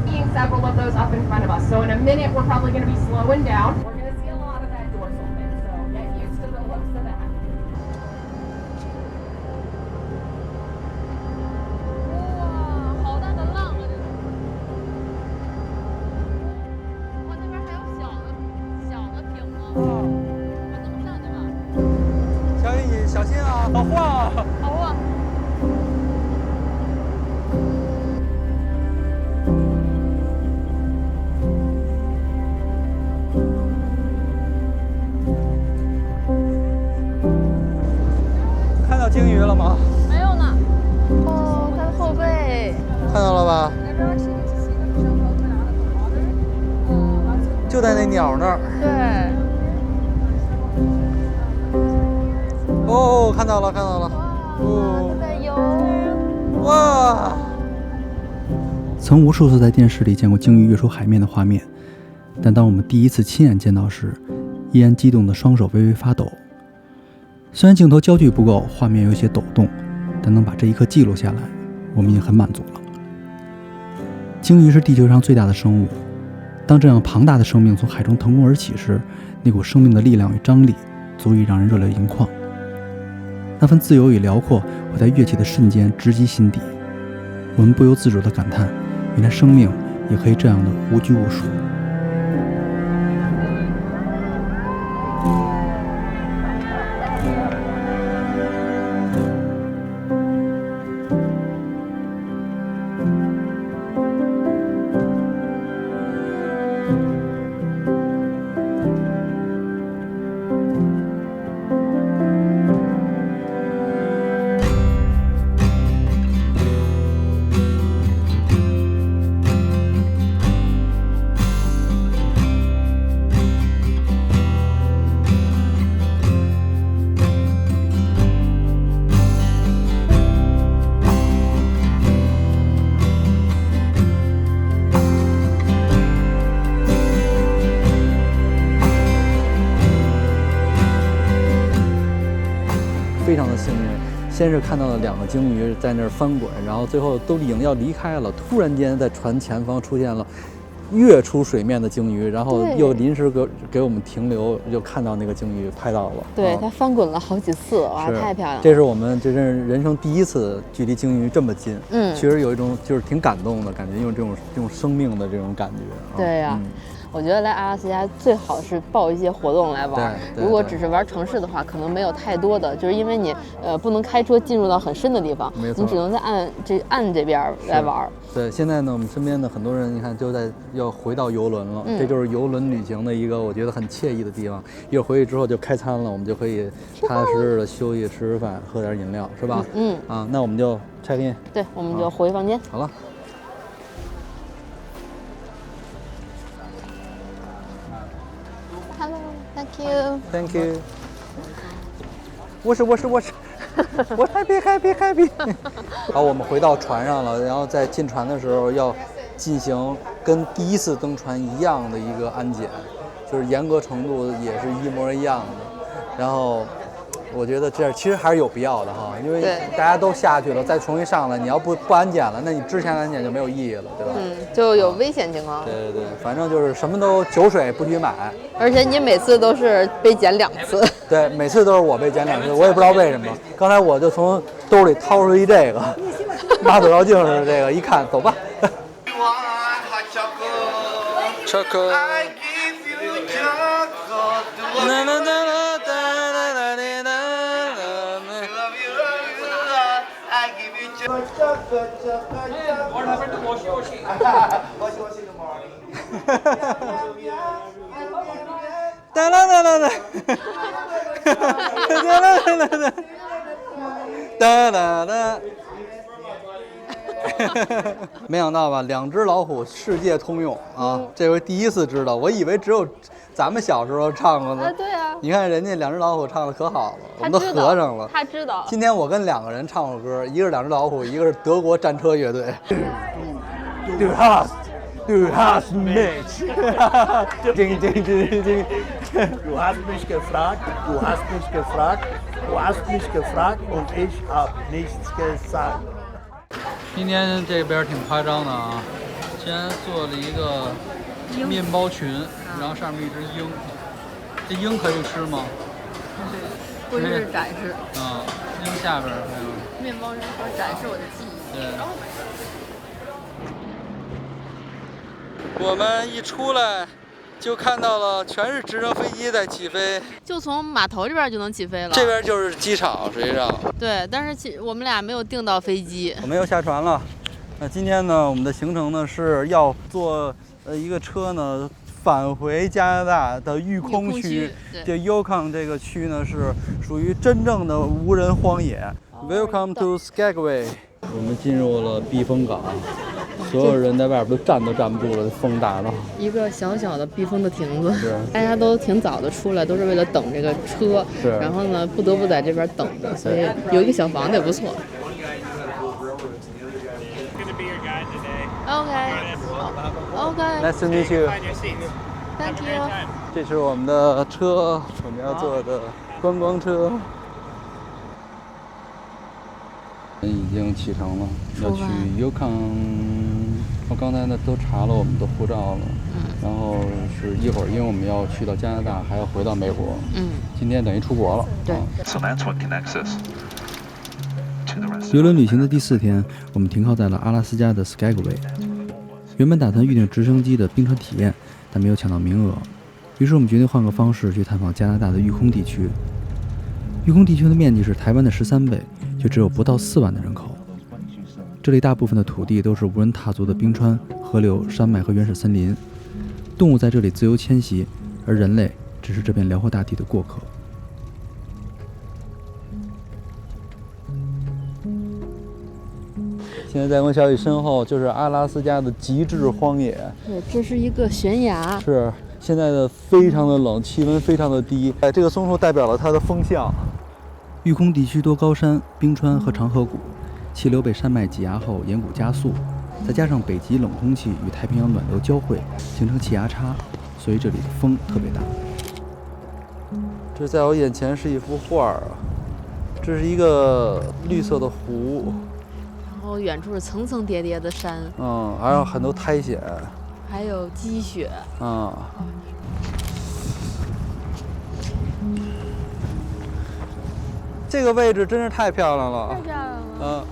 Seeing several of those up in front of us. So in a minute, we're probably going to be slowing down. We're going to see a lot of that dorsal fin. So get used to the looks of that. 哇，好大的浪啊！这是。哇，那边还有小的艇呢。咱们上去吧。小雨，你小心啊，好晃啊！好啊。看到鲸鱼了吗？没有呢。哦，它的后背。看到了吧？就在那鸟那儿。对。哦，看到了。哇，它在游。哇！曾无数次在电视里见过鲸鱼跃出海面的画面，但当我们第一次亲眼见到时，依然激动的双手微微发抖。虽然镜头焦距不够，画面有些抖动，但能把这一刻记录下来，我们已经很满足了。鲸鱼是地球上最大的生物，当这样庞大的生命从海中腾空而起时，那股生命的力量与张力足以让人热泪盈眶。那份自由与辽阔会在跃起的瞬间直击心底，我们不由自主地感叹，原来生命也可以这样的无拘无束。非常的幸运。先是看到了2个鲸鱼在那儿翻滚，然后最后都已经要离开了，突然间在船前方出现了跃出水面的鲸鱼，然后又临时给我们停留，就看到那个鲸鱼拍到了。对，它翻滚了好几次，哇，太漂亮了。这是我们这是人生第一次距离鲸鱼这么近，确实有一种就是挺感动的感觉，因为这种生命的这种感觉。对呀。我觉得来阿拉斯加最好是报一些活动来玩。如果只是玩城市的话，可能没有太多的，就是因为你不能开车进入到很深的地方，你只能在岸这边来玩。对，现在呢，我们身边的很多人，你看就要回到游轮了，这就是游轮旅行的一个我觉得很惬意的地方。一会儿回去之后就开餐了，我们就可以踏踏实实的休息、吃饭、喝点饮料，是吧？那我们就 check in。对，我们就回房间。好了。Thank you. Thank you. 我是，我 happy。好，我们回到船上了，然后在进船的时候要进行跟第一次登船一样的一个安检，就是严格程度也是一模一样的。然后我觉得这样其实还是有必要的哈，因为大家都下去了，再重新上来，你要不安检了，那你之前安检就没有意义了，对吧？就有危险情况。对，反正就是什么都酒水不许买，而且你每次都是被检2次。对，每次都是我被检2次，我也不知道为什么。刚才我就从兜里掏出一这个马走妖镜似的这个，一看，走吧。What happened to Washi Washi? Washi Washi in the morning. 哒啦哒啦哒，哒啦哒啦哒，哒啦哒。没想到吧，2只老虎世界通用啊！这回第一次知道，我以为只有咱们小时候唱过呢。对啊。你看人家2只老虎唱的可好了，我们都合上了。他知道。今天我跟2个人唱过歌，一个是2只老虎，一个是德国战车乐队。Du hast mich. Ding, ding, ding, ding. Du hast mich gefragt, und ich habe nichts gesagt. 今天这边挺夸张的啊，竟然做了一个面包群，然后上面一只鹰。这鹰可以吃吗？不是展示。鹰下边还有面包人说展示我的记忆。对。我们一出来就看到了全是直升飞机在起飞，就从码头这边就能起飞了。这边就是机场，实际上。对，但是我们俩没有订到飞机。我们又下船了。那今天呢，我们的行程呢是要坐一个车呢返回加拿大的育空区。这 Yukon 这个区呢是属于真正的无人荒野。Welcome to Skagway。我们进入了避风港。所有人在外边都站都站不住了，风大了。一个小小的避风的亭子，大家都挺早的出来，都是为了等这个车。然后呢，不得不在这边等着，所以有一个小房子也不错。OK. Nice to meet you. Thank you. 这是我们的车，我们要坐的观光车。已经启程了，要去 Yukon。我刚才呢都查了我们的护照了，然后是一会儿，因为我们要去到加拿大，还要回到美国。今天等于出国了。对。游轮旅行的第4天，我们停靠在了阿拉斯加的 Skagway。原本打算预定直升机的冰川体验，但没有抢到名额，于是我们决定换个方式去探访加拿大的育空地区。育空地区的面积是台湾的13倍。却只有不到4万的人口。这里大部分的土地都是无人踏足的冰川、河流、山脉和原始森林，动物在这里自由迁徙，而人类只是这片辽阔大地的过客。现在在光小雨身后就是阿拉斯加的极致荒野。对，这是一个悬崖。是，现在的非常的冷，气温非常的低。这个松树代表了它的风向。育空地区多高山、冰川和长河谷，气流被山脉挤压后岩谷加速，再加上北极冷空气与太平洋暖流交汇，形成气压差，所以这里的风特别大。这在我眼前是一幅画啊，这是一个绿色的湖，然后远处是层层叠叠的山，还有很多苔藓，还有积雪，这个位置真是太漂亮了，太漂亮了。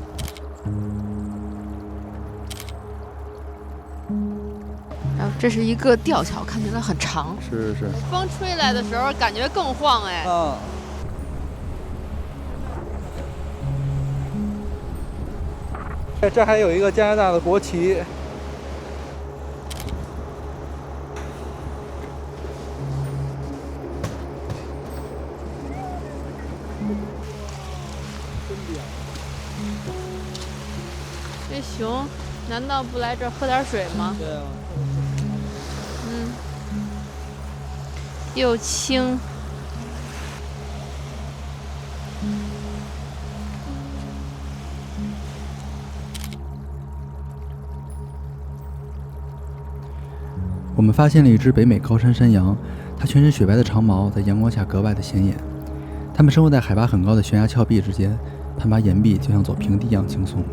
然后这是一个吊桥，看起来很长。是。风吹来的时候感觉更晃哎。这还有一个加拿大的国旗。这熊难道不来这儿喝点水吗？对啊。又轻。我们发现了一只北美高山山羊，它全身雪白的长毛在阳光下格外的显眼。它们生活在海拔很高的悬崖峭壁之间，攀爬岩壁就像走平地一样轻松。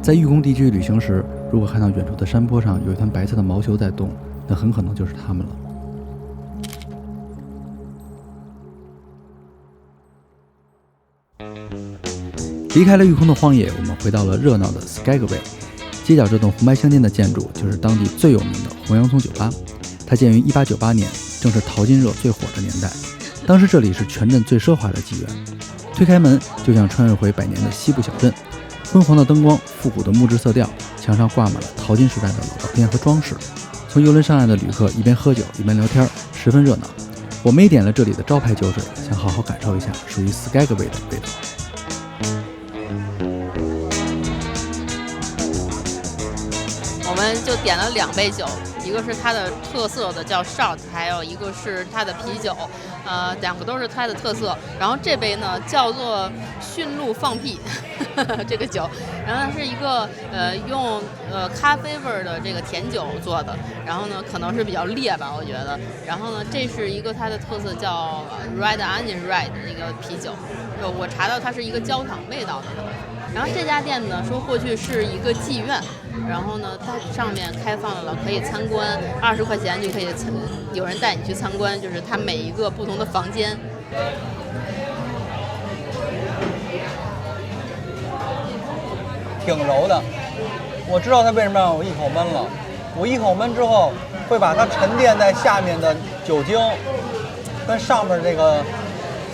在玉宫地区旅行时，如果看到远处的山坡上有一团白色的毛球在动，那很可能就是它们了。离开了玉宫的荒野，我们回到了热闹的 Skagway。街角这栋红白相间的建筑就是当地最有名的红洋葱酒吧，它建于1898年，正是淘金热最火的年代。当时这里是全镇最奢华的妓院，推开门就像穿越回百年的西部小镇，昏黄的灯光，复古的木质色调，墙上挂满了淘金时代的老照片和装饰。从游轮上来的旅客一边喝酒一边聊天，十分热闹。我们也点了这里的招牌酒水，想好好感受一下属于 Skagway 的味道。我们就点了2杯酒，一个是它的特色的叫 shot， 还有一个是它的啤酒，两个都是它的特色。然后这杯呢叫做驯鹿放屁这个酒，然后它是一个用咖啡味儿的这个甜酒做的，然后呢可能是比较烈吧，我觉得。然后呢这是一个它的特色叫 Red Onion Red 的一个啤酒，我查到它是一个焦糖味道的。然后这家店呢说过去是一个妓院，然后呢它上面开放了可以参观，20块钱就可以有人带你去参观，就是它每一个不同的房间。挺柔的，我知道它为什么让我一口闷了。我一口闷之后，会把它沉淀在下面的酒精跟上面这个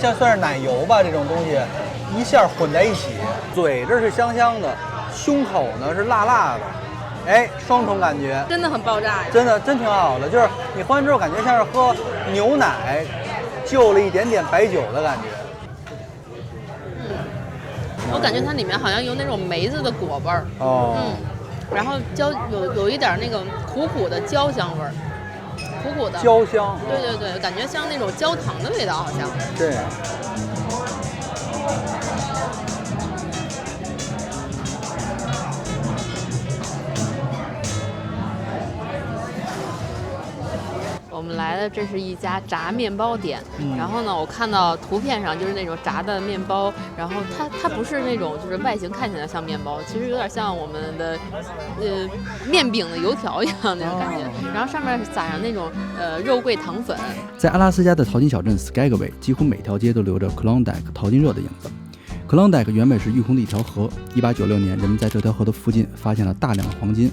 像算是奶油吧这种东西一下混在一起，嘴这是香香的，胸口呢是辣辣的，哎，双重感觉，真的很爆炸呀！真挺好的，就是你喝完之后感觉像是喝牛奶就了一点点白酒的感觉。我感觉它里面好像有那种梅子的果味儿，然后有一点那个苦苦的焦香味儿，苦苦的焦香，对，感觉像那种焦糖的味道，好像。对。我们来的这是一家炸面包店，然后呢，我看到图片上就是那种炸的面包，然后它不是那种就是外形看起来像面包，其实有点像我们的面饼的油条一样那种感觉，然后上面撒上那种肉桂糖粉。在阿拉斯加的淘金小镇 Skagway， 几乎每条街都留着 Klondike 淘金热的影子。Klondike 原本是玉宫的一条河，1896年人们在这条河的附近发现了大量的黄金，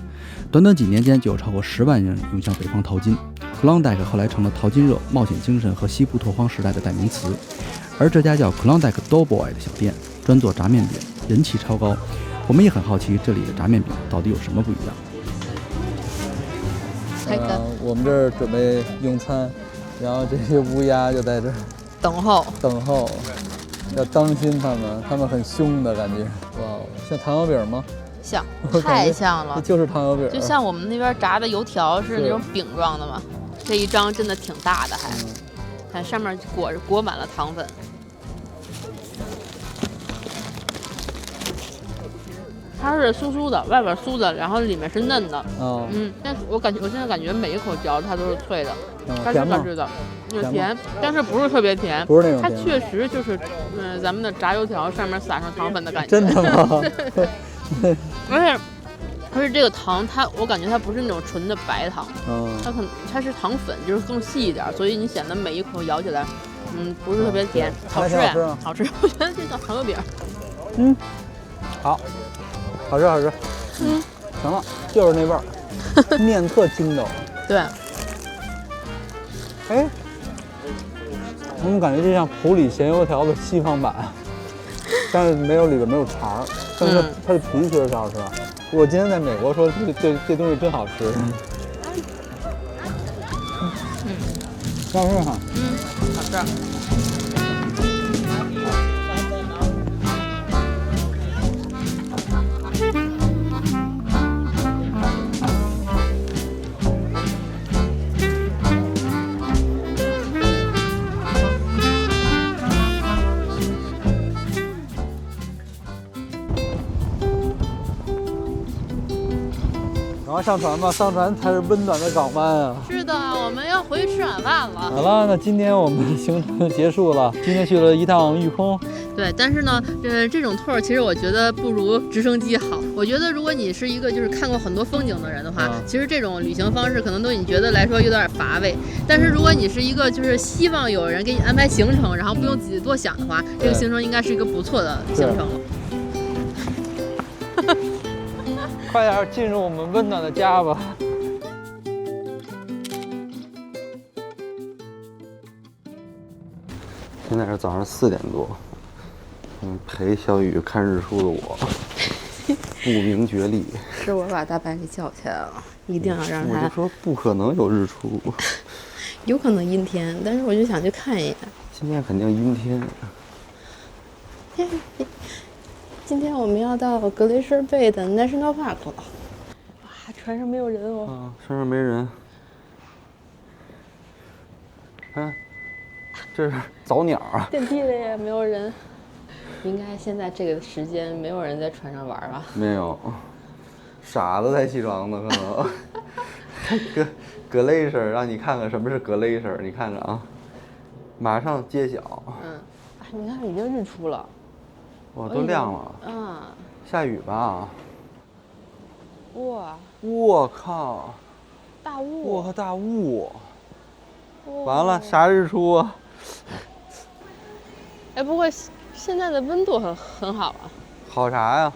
短短几年间就有超过10万人涌向北方淘金。Klondike 后来成了淘金热、冒险精神和西部拓荒时代的代名词。而这家叫 Klondike Doughboy 的小店专做炸面饼，人气超高。我们也很好奇这里的炸面饼到底有什么不一样。我们这儿准备用餐，然后这些乌鸦就在这儿等候，要当心它们很凶的感觉。哇，像糖油饼吗？像，太像了，就是糖油饼，就像我们那边炸的油条是那种饼状的嘛。这一张真的挺大的，还看上面裹满了糖粉。它是酥酥的，外边酥的，然后里面是嫩的。哦，但是我现在感觉每一口嚼它都是脆的，嘎吱甜吗？嘎吱的，有甜，但是不是特别甜，不是那种它甜。确实就是咱们的炸油条上面撒上糖粉的感觉。真的吗？而且这个糖我感觉它不是那种纯的白糖，它是糖粉，就是更细一点，所以你显得每一口咬起来，不是特别甜，好吃呀，好吃。我觉得这叫糖油饼。好吃。行了，就是那味儿，面特筋道。对。哎，我怎么感觉这像普里咸油条的西方版？但是里边没有肠，但是它的皮确实好吃。我今天在美国说这东西真好吃。好吃哈。好吃。赶快上船吧，上船才是温暖的港湾啊！是的，我们要回去吃晚饭了。好了，那今天我们行程就结束了。今天去了一趟玉空。对，但是呢，这种 tour 其实我觉得不如直升机好。我觉得如果你是一个就是看过很多风景的人的话，其实这种旅行方式可能对你觉得来说有点乏味。但是如果你是一个就是希望有人给你安排行程，然后不用自己多想的话，这个行程应该是一个不错的行程了。快点进入我们温暖的家吧。现在是早上4点多，陪小雨看日出的我，不明觉厉。是我把大白给叫起来了，一定要让他。我就说不可能有日出，有可能阴天，但是我就想去看一眼。今天肯定阴天。今天我们要到格雷舍贝的 National Park 了。哇，船上没有人哦。船上没人。看，这是早鸟啊。电梯里也没有人。应该现在这个时间没有人在船上玩吧？没有，傻子才起床呢，可能。格雷舍，让你看看什么是格雷舍，你看着啊，马上揭晓。你看已经日出了。哇，都亮了。下雨吧？哇！我靠！大雾！我靠，大雾！完了，啥日出啊？哎，不过现在的温度很好啊。好啥呀？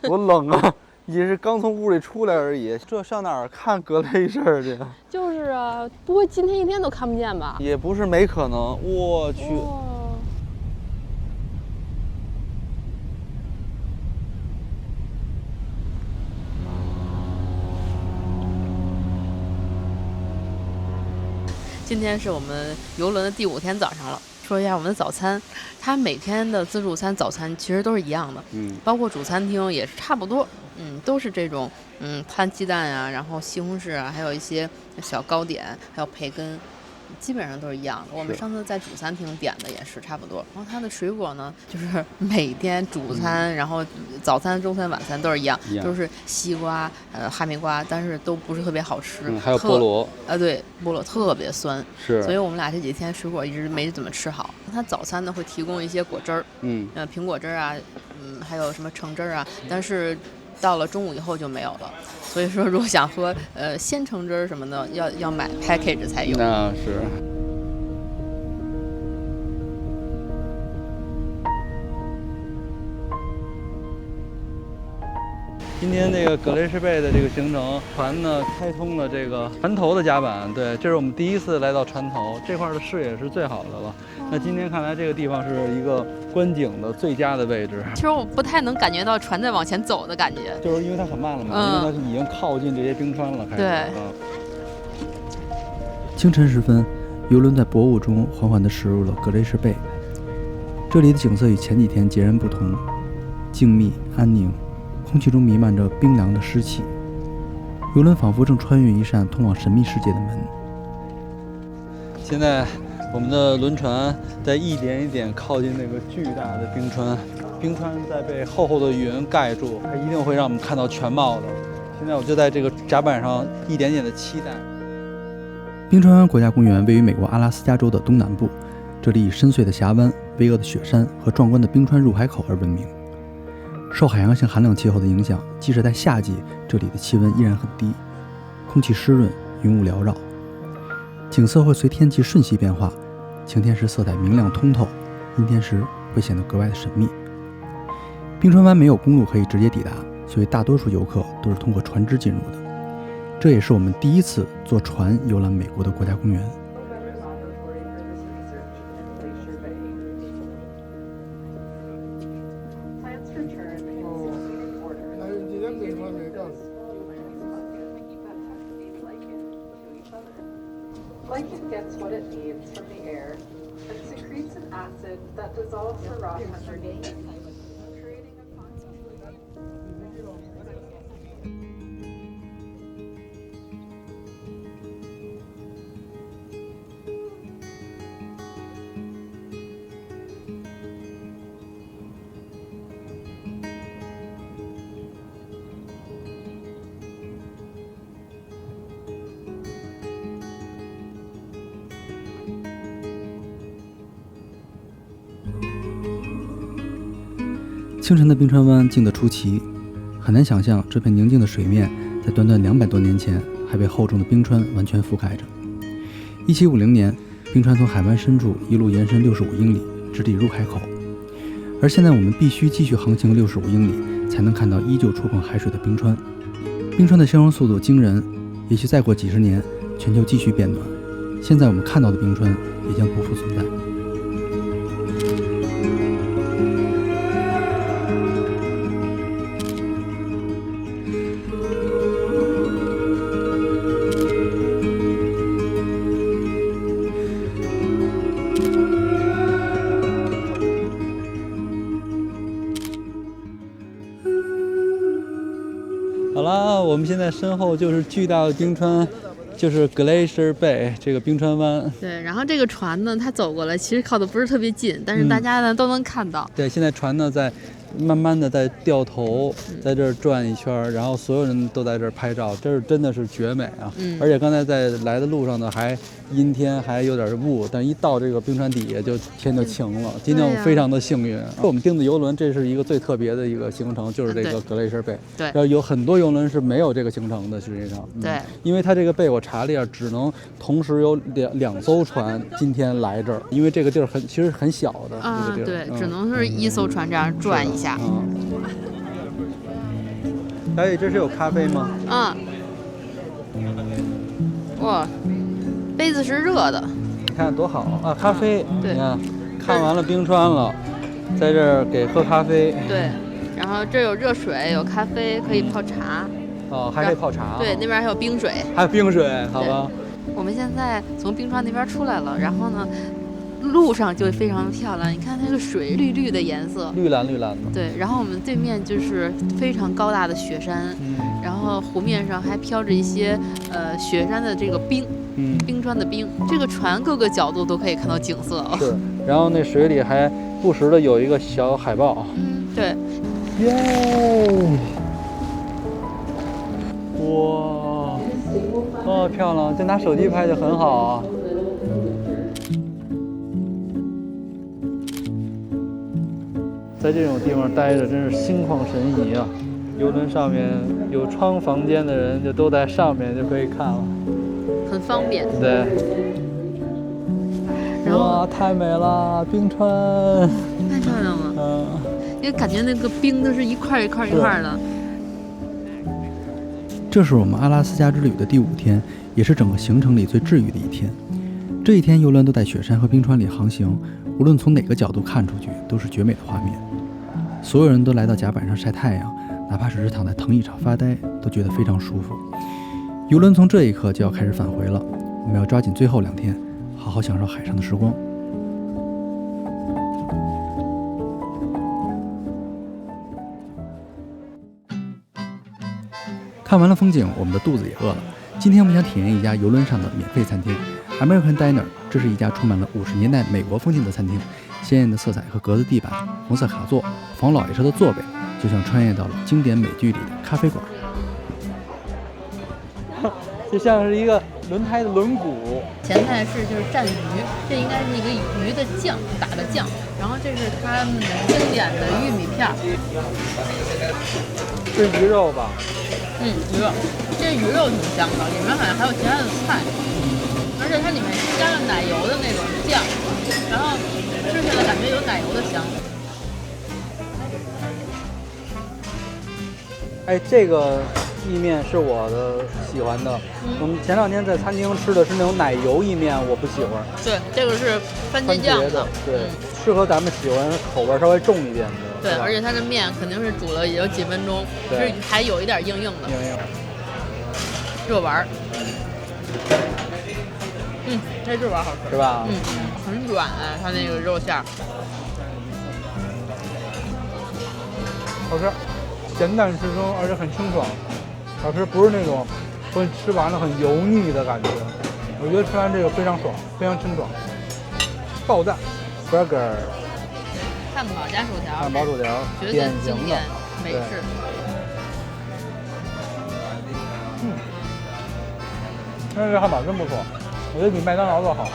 多冷啊！也是刚从屋里出来而已，这上哪儿看格雷舍去？就是啊，不会今天一天都看不见吧？也不是没可能。我去。今天是我们游轮的第5天早上了，说一下我们的早餐。它每天的自助餐早餐其实都是一样的，包括主餐厅也是差不多，都是这种，摊鸡蛋啊，然后西红柿啊，还有一些小糕点，还有培根，基本上都是一样的。我们上次在主餐厅点的也是差不多。然后它的水果呢，就是每天主餐，然后早餐、中餐、晚餐都是一样，都是西瓜、哈密瓜，但是都不是特别好吃。还有菠萝。对，菠萝特别酸，是。所以我们俩这几天水果一直没怎么吃好。它早餐呢会提供一些果汁儿，苹果汁儿啊，还有什么橙汁儿啊，但是到了中午以后就没有了。所以说，如果想喝鲜橙汁儿什么的，要买 package 才有。那是。今天这个格雷舍贝的这个行程，船呢开通了这个船头的甲板，对，这是我们第一次来到船头，这块的视野是最好的了。那今天看来这个地方是一个观景的最佳的位置。其实我不太能感觉到船在往前走的感觉，就是因为它很慢了嘛，因为它已经靠近这些冰川了，开始。对。清晨时分，游轮在薄雾中缓缓地驶入了格雷舍贝。这里的景色与前几天截然不同，静谧安宁。空气中弥漫着冰凉的湿气，游轮仿佛正穿越一扇通往神秘世界的门。现在我们的轮船在一点一点靠近那个巨大的冰川，冰川在被厚厚的云盖住，它一定会让我们看到全貌的。现在我就在这个甲板上一点点的期待。冰川湾国家公园位于美国阿拉斯加州的东南部，这里以深邃的峡湾、巍峨的雪山和壮观的冰川入海口而闻名。受海洋性寒冷气候的影响，即使在夏季，这里的气温依然很低，空气湿润，云雾缭绕，景色会随天气瞬息变化。晴天时色彩明亮通透，阴天时会显得格外的神秘。冰川湾没有公路可以直接抵达，所以大多数游客都是通过船只进入的。这也是我们第一次坐船游览美国的国家公园。Plankton gets what it needs from the air and secretes an acid that dissolves the rock underneath, creating a清晨的冰川湾静得出奇，很难想象这片宁静的水面在短短200多年前还被厚重的冰川完全覆盖着。1750年，冰川从海湾深处一路延伸65英里，直抵入海口。而现在我们必须继续航行65英里，才能看到依旧触碰海水的冰川。冰川的升融速度惊人，也许再过几十年，全球继续变暖，现在我们看到的冰川也将不复存在。好了，我们现在身后就是巨大的冰川，就是 Glacier Bay 这个冰川湾。对，然后这个船呢，它走过来其实靠的不是特别近，但是大家呢都能看到。对，现在船呢在慢慢的在掉头，在这儿转一圈，然后所有人都在这儿拍照，这是真的是绝美啊！而且刚才在来的路上呢，还阴天，还有点雾，但一到这个冰川底下就天就晴了。今天我们非常的幸运，我们订的游轮这是一个最特别的一个行程，就是这个格雷舍贝。对，然后有很多游轮是没有这个行程的，实际上。对，因为它这个贝我查了一下，只能同时有两艘船今天来这儿，因为这个地儿其实很小的这个地儿。对，只能是一艘船这样转一下。小雨，这是有咖啡吗？哇，杯子是热的。你看多好啊！咖啡，你看完了冰川了，在这儿给喝咖啡。对，然后这有热水，有咖啡，可以泡茶。哦，还可以泡茶。对，那边还有冰水。还有冰水，好吧。我们现在从冰川那边出来了，然后呢，路上就非常漂亮。你看那个水绿绿的颜色，绿蓝绿蓝的。对，然后我们对面就是非常高大的雪山，然后湖面上还飘着一些雪山的这个冰，冰川的冰。这个船各个角度都可以看到景色哦。是，然后那水里还不时的有一个小海豹。对。耶！哇，哦，漂亮！就拿手机拍就很好啊。在这种地方待着真是心旷神怡啊！游轮上面有窗房间的人就都在上面就可以看了，很方便。对。哇，太美了，冰川！太漂亮了。因为感觉那个冰都是一块一块一块的。这是我们阿拉斯加之旅的第5天，也是整个行程里最治愈的一天。这一天，游轮都在雪山和冰川里航行，无论从哪个角度看出去，都是绝美的画面。所有人都来到甲板上晒太阳，哪怕只是躺在藤椅上发呆，都觉得非常舒服。游轮从这一刻就要开始返回了，我们要抓紧最后2天，好好享受海上的时光。看完了风景，我们的肚子也饿了。今天我们想体验一家游轮上的免费餐厅 American Diner， 这是一家充满了50年代美国风情的餐厅，鲜艳的色彩和格子地板，红色卡座，防老爷车的座位，就像穿越到了经典美剧里的咖啡馆。就像是一个轮胎的轮毂。前菜是就是蘸鱼，这应该是一个鱼的酱打的酱，然后这是他们经典的玉米片儿。是鱼肉吧？鱼肉，这鱼肉挺香的，里面好像还有其他的菜，而且它里面加了奶油的那种酱，然后吃起来感觉有奶油的香。哎，这个意面是我的喜欢的。我们前2天在餐厅吃的是那种奶油意面，我不喜欢。对，这个是番茄酱的，对，适合咱们喜欢口味稍微重一点的。对，而且它的面肯定是煮了也有几分钟，就是还有一点硬硬的。肉丸儿，这肉丸好吃，是吧？很软，它那个肉馅儿，好吃，简单适中，而且很清爽。好吃，不是那种会吃完了很油腻的感觉。我觉得吃完这个非常爽，非常清爽。爆炸 burger。汉堡加薯条，汉堡薯条，绝对经典美式。但是汉堡真不错，我觉得比麦当劳都好。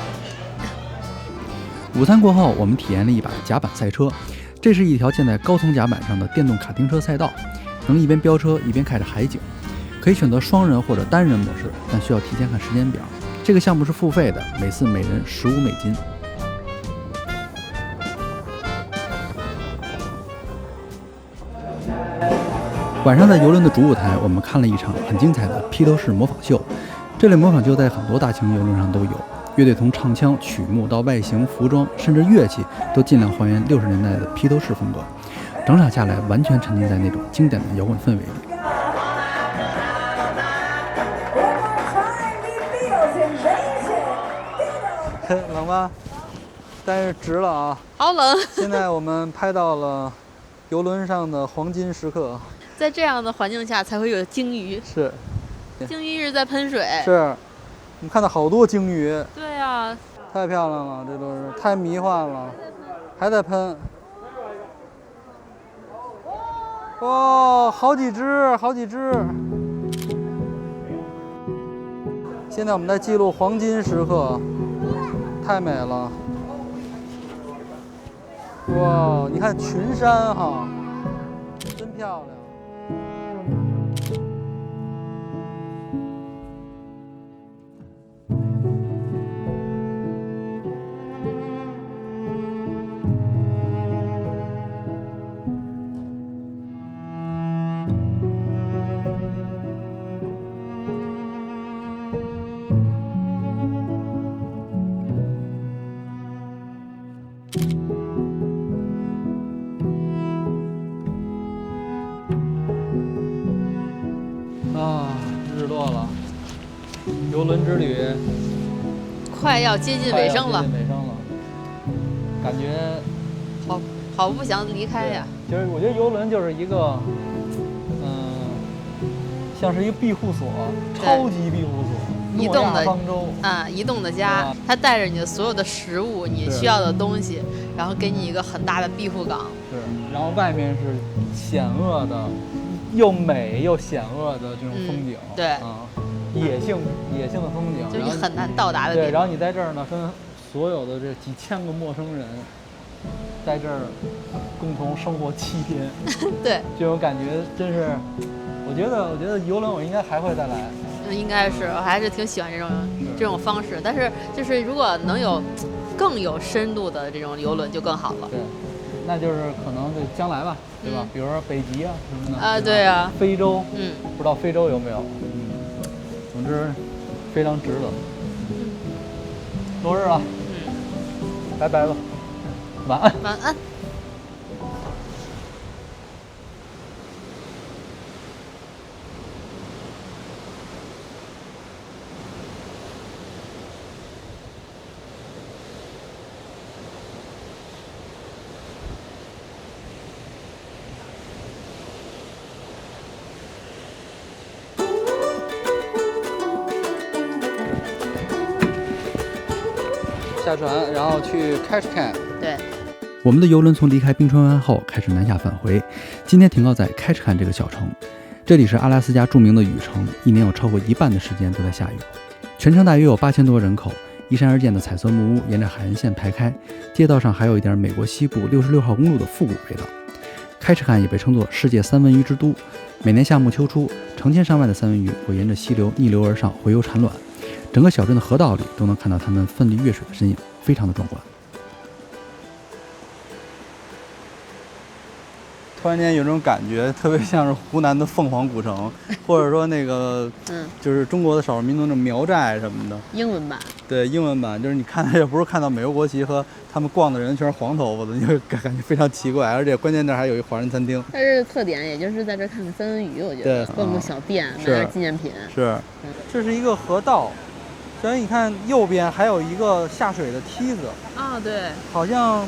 午餐过后，我们体验了一把甲板赛车，这是一条建在高层甲板上的电动卡丁车赛道，能一边飙车一边看着海景，可以选择双人或者单人模式，但需要提前看时间表。这个项目是付费的，每次每人15美金。晚上在游轮的主舞台，我们看了一场很精彩的披头士模仿秀。这类模仿秀在很多大型游轮上都有，乐队从唱腔、曲目到外形、服装，甚至乐器，都尽量还原60年代的披头士风格。整场下来，完全沉浸在那种经典的摇滚氛围里。冷吗？但是值了啊！好冷。现在我们拍到了游轮上的黄金时刻。在这样的环境下才会有鲸鱼。是。鲸鱼一直在喷水。是。我们看到好多鲸鱼。对啊。太漂亮了，这都是太迷幻了，还在喷。哇，好几只，好几只。现在我们在记录黄金时刻，太美了。哇，你看群山哈，真漂亮。日落了，游轮之旅快要接近尾声了。感觉好不想离开呀。就是我觉得游轮就是一个，像是一个庇护所，超级庇护所，移动的方舟移动的家，它带着你的所有的食物，你需要的东西，然后给你一个很大的庇护港。是，然后外面是险恶的。又美又险恶的这种风景，对，野性的风景，就你很难到达的地方。对，然后你在这儿呢，跟所有的这几千个陌生人在这儿共同生活7天，对，这种感觉真是，我觉得游轮我应该还会再来。应该是，我还是挺喜欢这种方式，但是就是如果能有更有深度的这种游轮就更好了。对。那就是可能就将来吧，对吧？比如说北极啊什么的对啊，非洲，不知道非洲有没有，总之非常值得。落日了，拜拜了，晚安，晚安。下船，然后去 Ketchikan。对。我们的游轮从离开冰川湾后开始南下返回，今天停靠在开彻坎这个小城。这里是阿拉斯加著名的雨城，一年有超过一半的时间都在下雨。全城大约有8000多人口，依山而建的彩色木屋沿着海岸线排开，街道上还有一点美国西部66号公路的复古味道。开彻坎也被称作世界三文鱼之都，每年夏末秋初，成千上万的三文鱼会沿着溪流逆流而上，洄游产卵。整个小镇的河道里都能看到它们奋力跃水的身影，非常的壮观。突然间有种感觉，特别像是湖南的凤凰古城，或者说那个，就是中国的少数民族那种苗寨什么的。英文版。对，英文版就是你看，也不是看到美国国旗和他们逛的人全是黄头发的，你就感觉非常奇怪。而且关键那还有一华人餐厅。但是特点也就是在这看看三文鱼，我觉得逛个小店，买点纪念品。是，这是一个河道，所以你看右边还有一个下水的梯子。啊，对。好像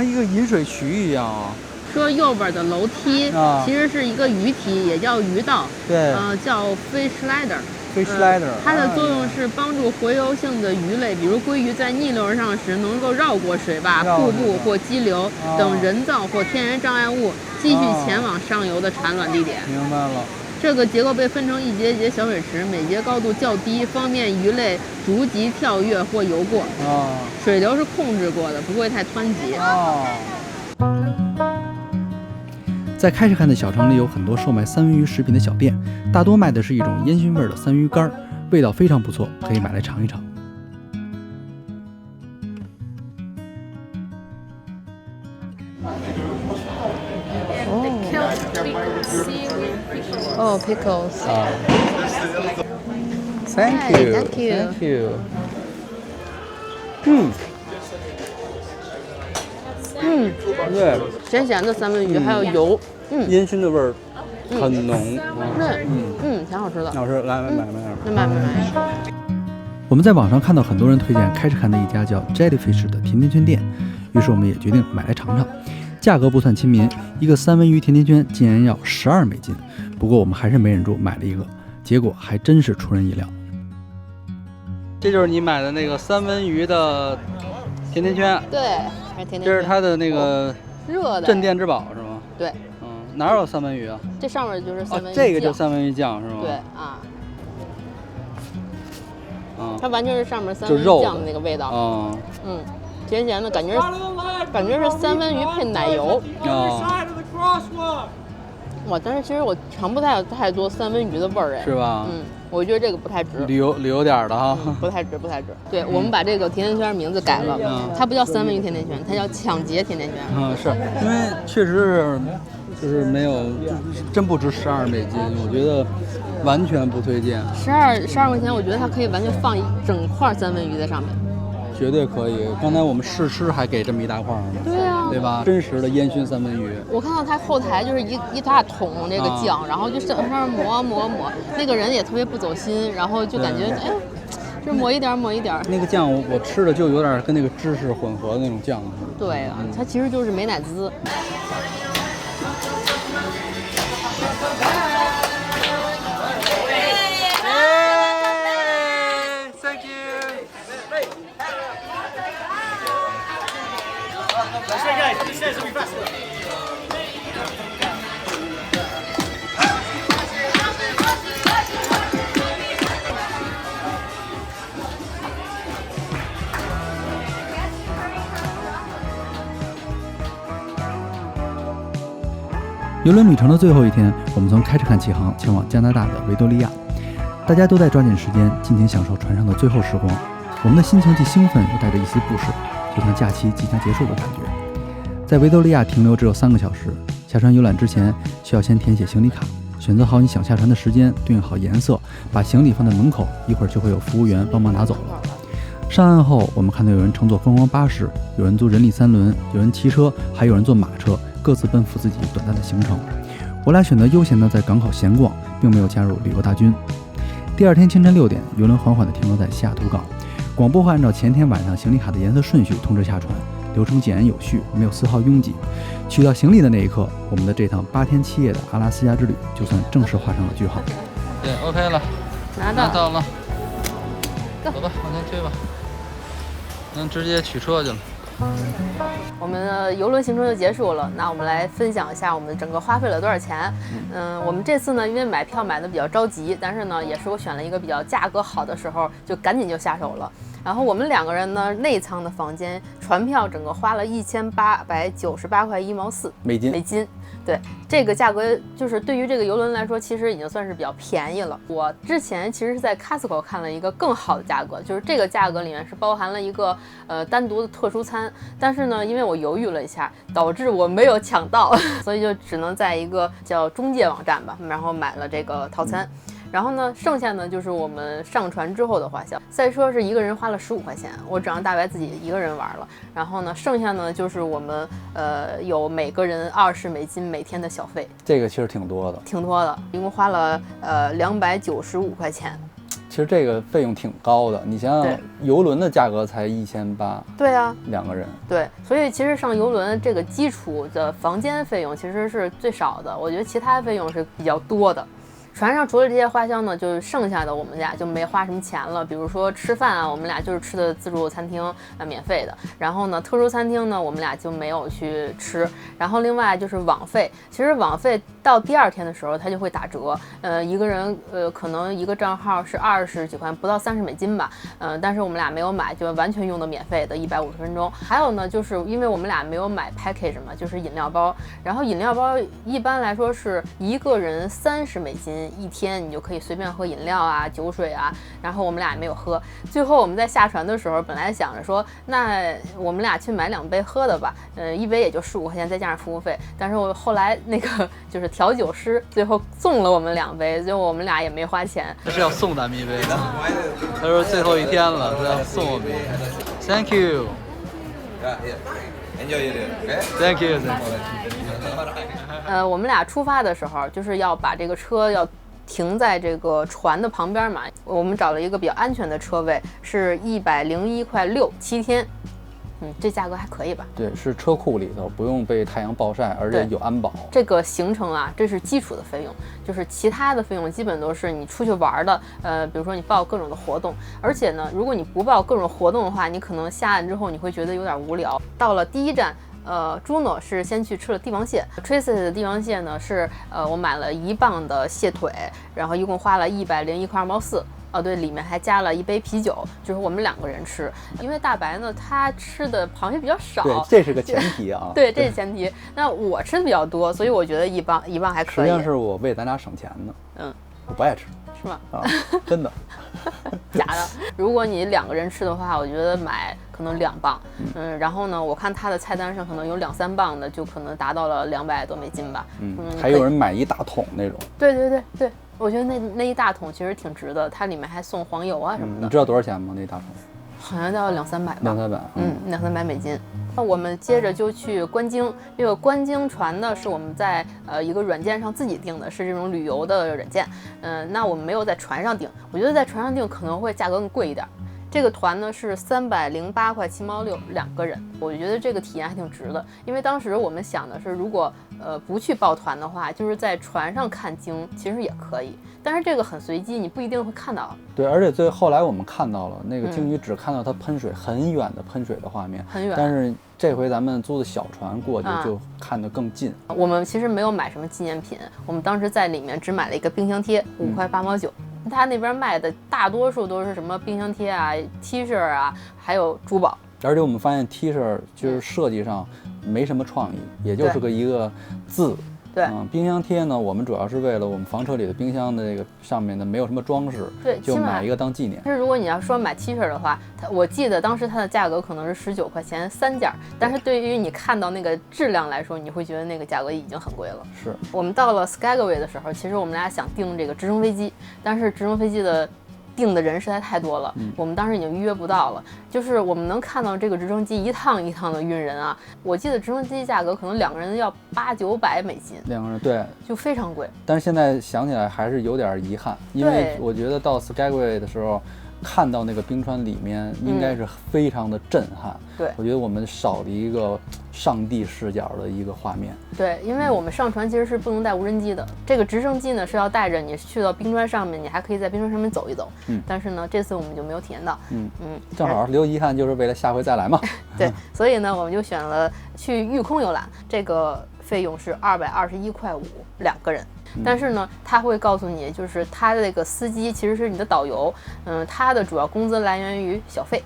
一个饮水渠一样啊。说右边的楼梯其实是一个鱼梯，也叫鱼道，对，叫 fish ladder。fish ladder，它的作用是帮助洄游性的鱼类，比如鲑鱼在逆流上时能够绕过水坝、瀑布或激流等人造或天然障碍物，继续前往上游的产卵地点。明白了。这个结构被分成一节一节小水池，每节高度较低，方便鱼类逐级跳跃或游过。水流是控制过的，不会太湍急。在开彻坎的小城里有很多售卖三文鱼食品的小店，大多卖的是一种烟熏味的三文鱼干，味道非常不错，可以买来尝一尝。哦 ，pickles。Thank you。对，咸咸的三文鱼，还有油，烟熏的味儿很浓，挺好吃的。好吃，来买。我们在网上看到很多人推荐开彻坎的一家叫 Jellyfish 的甜甜圈店，于是我们也决定买来尝尝。价格不算亲民，一个三文鱼甜甜圈竟然要12美金，不过我们还是没忍住买了一个，结果还真是出人意料。这就是你买的那个三文鱼的甜甜圈，对，还是甜甜圈。这是它的那个热的镇店之宝是吗？对，哪有三文鱼啊？这上面就是三文鱼酱。这个就是三文鱼酱是吗？对啊。它完全是上面三文鱼酱的那个味道。甜咸的感觉是三文鱼配奶油。哇，但是其实我尝不太多三文鱼的味儿哎。是吧？我觉得这个不太值。旅游点的哈。不太值。对，我们把这个甜甜圈名字改了，它不叫三文鱼甜甜圈，它叫抢劫甜甜圈。是因为确实是就是没有，真不值12美金，我觉得完全不推荐。12块钱，我觉得它可以完全放一整块三文鱼在上面。绝对可以。刚才我们试吃还给这么一大块呢。对啊，对吧？真实的烟熏三文鱼。我看到它后台就是一大桶这个酱，然后就上面抹，那个人也特别不走心，然后就感觉就抹一点。那个酱我吃的就有点跟那个芝士混合的那种酱。对啊，它其实就是美乃滋。邮轮旅程的最后一天，我们从开彻坎起航，前往加拿大的维多利亚。大家都在抓紧时间，尽情享受船上的最后时光。我们的心情既兴奋，又带着一丝不舍，就像假期即将结束的感觉。在维多利亚停留只有3个小时，下船游览之前需要先填写行李卡，选择好你想下船的时间，对应好颜色，把行李放在门口，一会儿就会有服务员帮忙拿走了。上岸后，我们看到有人乘坐观光巴士，有人租人力3轮，有人骑车，还有人坐马车，各自奔赴自己短暂的行程。我俩选择悠闲地在港口闲逛，并没有加入旅游大军。第二天清晨6点，邮轮缓缓地停留在西雅图港，广播会按照前天晚上行李卡的颜色顺序通知下船，流程简单有序，没有丝毫拥挤。取到行李的那一刻，我们的这趟8天7夜的阿拉斯加之旅就算正式画上了句号。对 ，OK 了，拿到了，走吧，往前推吧，能直接取车去了。我们的的邮轮行程就结束了。那我们来分享一下我们整个花费了多少钱。我们这次呢，因为买票买的比较着急，但是呢，也是我选了一个比较价格好的时候，就赶紧就下手了。然后我们2个人呢，内舱的房间船票整个花了1898块1毛4美金。对，这个价格就是对于这个邮轮来说，其实已经算是比较便宜了。我之前其实是在 Costco 看了一个更好的价格，就是这个价格里面是包含了一个单独的特殊餐，但是呢，因为我犹豫了一下，导致我没有抢到，所以就只能在一个叫中介网站吧，然后买了这个套餐。然后呢，剩下呢就是我们上船之后的花销。赛车是一个人花了15块钱，我只让大白自己一个人玩了。然后呢，剩下呢就是我们有每个人20美金每天的小费，这个其实挺多的，一共花了295块钱。其实这个费用挺高的，你想想，游轮的价格才1800，对啊，2个人，对，所以其实上游轮这个基础的房间费用其实是最少的，我觉得其他费用是比较多的。船上除了这些花销呢，就是剩下的我们俩就没花什么钱了。比如说吃饭啊，我们俩就是吃的自助餐厅免费的。然后呢，特殊餐厅呢，我们俩就没有去吃。然后另外就是网费，其实网费到第2天的时候它就会打折。一个人可能一个账号是20几块，不到30美金吧。但是我们俩没有买，就完全用的免费的150分钟。还有呢，就是因为我们俩没有买 package 嘛，就是饮料包。然后饮料包一般来说是一个人30美金。一天你就可以随便喝饮料啊、酒水啊，然后我们俩也没有喝。最后我们在下船的时候，本来想着说，那我们俩去买2杯喝的吧，一杯也就15块钱，再加上服务费。但是我后来那个就是调酒师最后送了我们2杯，最后我们俩也没花钱。他是要送咱们一杯的，他说最后一天了，说要送我们一杯。Thank you. Enjoy it. Thank you. 我们俩出发的时候，就是要把这个车要停在这个船的旁边嘛。我们找了一个比较安全的车位，是101块6 7天。这价格还可以吧？对，是车库里头，不用被太阳暴晒，而且有安保。这个行程啊，这是基础的费用，就是其他的费用基本都是你出去玩的。比如说你报各种的活动，而且呢，如果你不报各种活动的话，你可能下岸之后你会觉得有点无聊。到了第1站。Juno 是先去吃了帝王蟹 ，Tracy 的帝王蟹呢是我买了1磅的蟹腿，然后一共花了101块2毛4。对，里面还加了1杯啤酒，就是我们2个人吃。因为大白呢，他吃的螃蟹比较少，对，这是个前提啊。对，这是前提。那我吃的比较多，所以我觉得1磅还可以。实际上是我为咱俩省钱的。我不爱吃。是吗？真的。假的。如果你2个人吃的话，我觉得买可能2磅。然后呢，我看他的菜单上可能有2、3磅的，就可能达到了200多美金吧。还有人买1大桶那种。对，我觉得那1大桶其实挺值的，它里面还送黄油啊什么的。你知道多少钱吗？那1大桶？好像要2、300吧。2、300。2、300美金。那我们接着就去观鲸，这个观鲸船呢是我们在一个软件上自己订的，是这种旅游的软件。那我们没有在船上订，我觉得在船上订可能会价格更贵一点。这个团呢是308块7毛6，2个人，我觉得这个体验还挺值的。因为当时我们想的是，如果不去报团的话，就是在船上看鲸，其实也可以。但是这个很随机，你不一定会看到。对，而且后来我们看到了那个鲸鱼，只看到它喷水很远的喷水的画面，很远。但是这回咱们租的小船过去就看得更近。我们其实没有买什么纪念品，我们当时在里面只买了一个冰箱贴，5块8毛9。他那边卖的大多数都是什么冰箱贴啊、T 恤啊，还有珠宝。而且我们发现 T 恤就是设计上没什么创意，也就是一个字。对，冰箱贴呢，我们主要是为了我们房车里的冰箱的这个上面的没有什么装饰，对，就买一个当纪念。但是如果你要说买 T 恤的话，我记得当时它的价格可能是19块钱3件，但是对于你看到那个质量来说，你会觉得那个价格已经很贵了。是我们到了 Skagway 的时候，其实我们俩想订这个直升飞机，但是直升飞机的订的人实在太多了，我们当时已经预约不到了。就是我们能看到这个直升机一趟一趟的运人啊，我记得直升机价格可能2个人要800、900美金，2个人对，就非常贵。但是现在想起来还是有点遗憾，因为我觉得到 Skagway 的时候，看到那个冰川里面应该是非常的震撼。对，我觉得我们少了一个上帝视角的一个画面。对，因为我们上船其实是不能带无人机的，这个直升机呢是要带着你去到冰川上面，你还可以在冰川上面走一走。但是呢，这次我们就没有体验到。正好留遗憾，就是为了下回再来嘛。对，所以呢，我们就选了去御空游览，这个费用是221.5块2个人。但是呢，他会告诉你，就是他的这个司机其实是你的导游，他的主要工资来源于小费，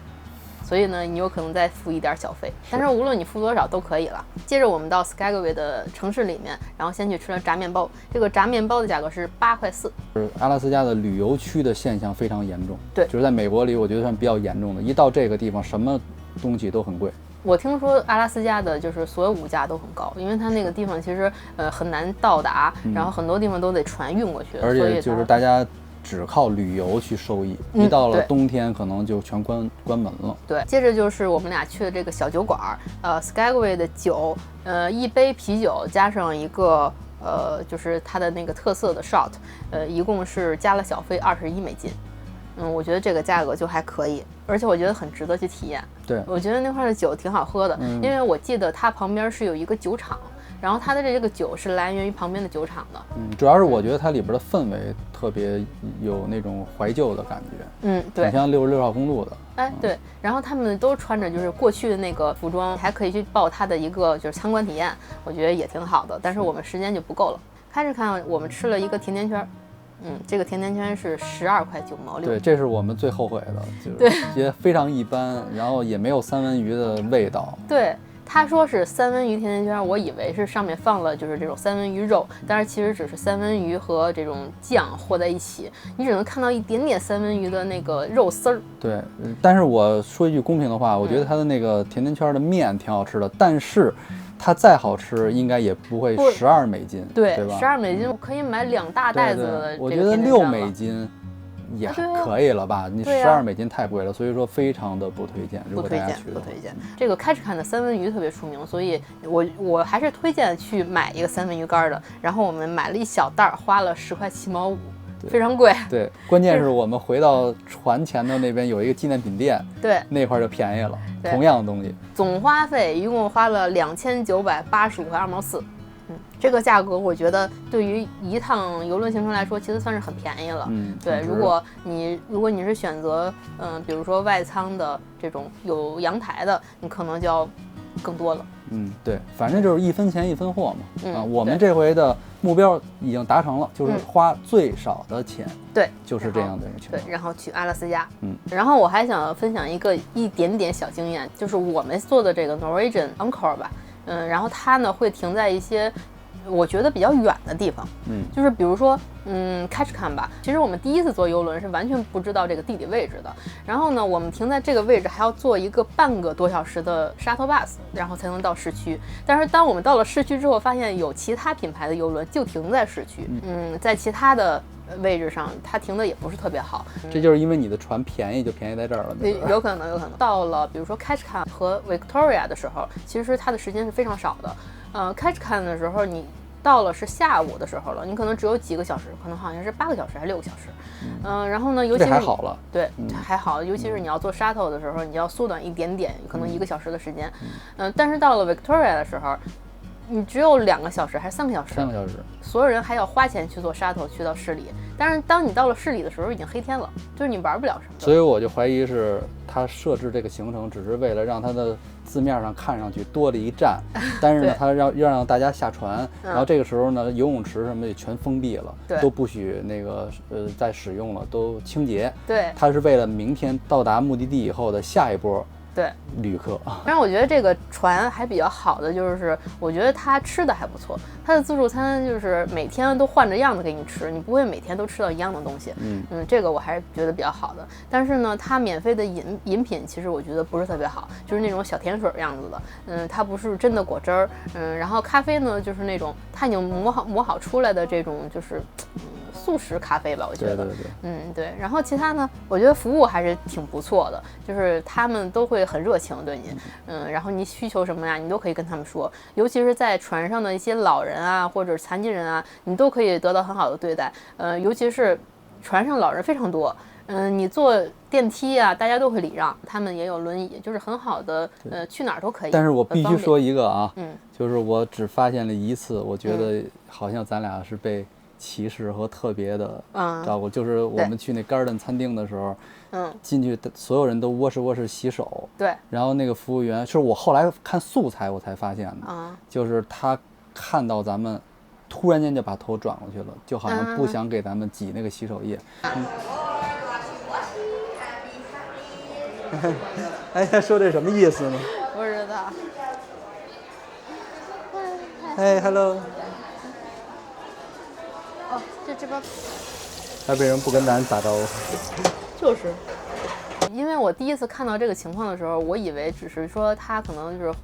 所以呢，你有可能再付一点小费，但是无论你付多少都可以了。接着我们到 Skagway 的城市里面，然后先去吃了炸面包，这个炸面包的价格是8.4块。阿拉斯加的旅游区的现象非常严重，对，就是在美国里，我觉得算比较严重的。一到这个地方，什么东西都很贵。我听说阿拉斯加的就是所有物价都很高，因为它那个地方其实很难到达，然后很多地方都得船运过去，而且就是大家只靠旅游去收益，一到了冬天可能就全关门了。对，接着就是我们俩去的这个小酒馆，Skagway 的酒，一杯啤酒加上一个就是它的那个特色的 shot，一共是加了小费21美金。我觉得这个价格就还可以，而且我觉得很值得去体验。对，我觉得那块的酒挺好喝的，因为我记得它旁边是有一个酒厂，然后它的这个酒是来源于旁边的酒厂的。主要是我觉得它里边的氛围特别有那种怀旧的感觉。对，挺像66号公路的。哎，对，然后他们都穿着就是过去的那个服装，还可以去报它的一个就是参观体验，我觉得也挺好的。但是我们时间就不够了。开始看我们吃了一个甜甜圈。这个甜甜圈是12.9块6。对，这是我们最后悔的，就是也非常一般，然后也没有三文鱼的味道。对，他说是三文鱼甜甜圈，我以为是上面放了就是这种三文鱼肉，但是其实只是三文鱼和这种酱和在一起，你只能看到一点点三文鱼的那个肉丝儿。对，但是我说一句公平的话，我觉得它的那个甜甜圈的面挺好吃的，但是它再好吃，应该也不会12美金，对吧？12美金可以买2大袋子的。我觉得6美金也可以了吧？你12美金太贵了，所以说非常的不推荐。不推荐。这个开始看的三文鱼特别出名，所以我还是推荐去买一个三文鱼干的。然后我们买了一小袋，花了10.7块5。非常贵。对，关键是我们回到船前头那边有一个纪念品店，对，那块就便宜了，同样的东西。总花费一共花了2985块2毛4。这个价格我觉得对于一趟游轮行程来说，其实算是很便宜了。对，如果你是选择比如说外舱的这种有阳台的，你可能就要更多了。对，反正就是一分钱一分货嘛。我们这回的目标已经达成了，就是花最少的钱。对，就是这样的情况。对，然后去阿拉斯加。然后我还想分享一点点小经验，就是我们做的这个 Norwegian Encore 吧，然后它呢会停在一些我觉得比较远的地方，就是比如说Ketchikan 吧。其实我们第一次坐游轮是完全不知道这个地理位置的，然后呢我们停在这个位置还要坐一个半个多小时的 shuttle bus， 然后才能到市区。但是当我们到了市区之后，发现有其他品牌的游轮就停在市区，在其他的位置上它停的也不是特别好。这就是因为你的船便宜，就便宜在这儿了。有可能。到了比如说 Ketchikan 和 Victoria 的时候，其实它的时间是非常少的。Ketchikan 的时候，你到了是下午的时候了，你可能只有几个小时，可能好像是8个小时还是6个小时。然后呢，尤其是还好了，对，还好，尤其是你要坐 shuttle 的时候，你要缩短一点点，可能1个小时的时间。但是到了 Victoria 的时候，你只有2个小时还是3个小时？3个小时。所有人还要花钱去坐 shuttle 去到市里，但是当你到了市里的时候，已经黑天了，就是你玩不了什么。所以我就怀疑是他设置这个行程，只是为了让他的字面上看上去多了一站，但是呢，他要让大家下船，然后这个时候呢，游泳池什么的全封闭了，都不许那个再使用了，都清洁。对，他是为了明天到达目的地以后的下一波。对，旅客。但是我觉得这个船还比较好的就是，我觉得它吃的还不错。它的自助餐就是每天都换着样子给你吃，你不会每天都吃到一样的东西。这个我还是觉得比较好的。但是呢，它免费的饮品其实我觉得不是特别好，就是那种小甜水样子的。它不是真的果汁儿。然后咖啡呢，就是那种它已经磨好出来的这种就是速食咖啡吧，我觉得。对。然后其他呢，我觉得服务还是挺不错的，就是他们都会很热情对你。然后你需求什么呀，你都可以跟他们说，尤其是在船上的一些老人啊或者残疾人啊，你都可以得到很好的对待。尤其是船上老人非常多，你坐电梯啊，大家都会礼让，他们也有轮椅，就是很好的，去哪儿都可以。但是我必须说一个啊，嗯，就是我只发现了一次，我觉得好像咱俩是被歧视和特别的照顾。就是我们去那 Garden 餐厅的时候，进去所有人都窝式洗手，对。然后那个服务员是我后来看素材我才发现的，就是他看到咱们。突然间就把头转过去了，就好像不想给咱们挤那个洗手液。哎，他说这什么意思呢？不知道。哎 ，hello。哦，这边。他为什么不跟咱打招呼？就是，因为我第一次看到这个情况的时候，我以为只是说他可能就是。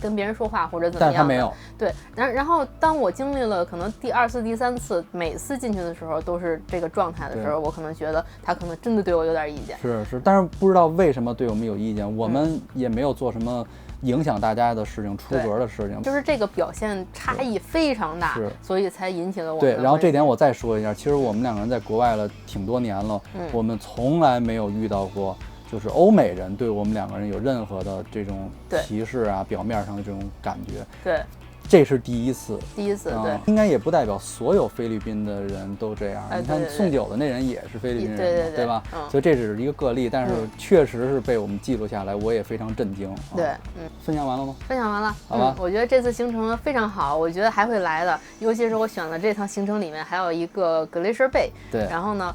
跟别人说话或者怎么样，但他没有。对，然后当我经历了可能第2次、第3次，每次进去的时候都是这个状态的时候，我可能觉得他可能真的对我有点意见。是，但是不知道为什么对我们有意见，我们也没有做什么影响大家的事情、出格的事情。就是这个表现差异非常大，所以才引起了我们。对，然后这点我再说一下，其实我们2个人在国外了挺多年了，我们从来没有遇到过。就是欧美人对我们2个人有任何的这种歧视啊，表面上的这种感觉，对，这是第一次，对，应该也不代表所有菲律宾的人都这样。你看送酒的那人也是菲律宾人，对吧？所以这只是一个个例，但是确实是被我们记录下来，我也非常震惊。对，分享完了吗？分享完了，好吧。我觉得这次行程非常好，我觉得还会来的，尤其是我选的这趟行程里面还有一个 Glacier Bay， 对，然后呢，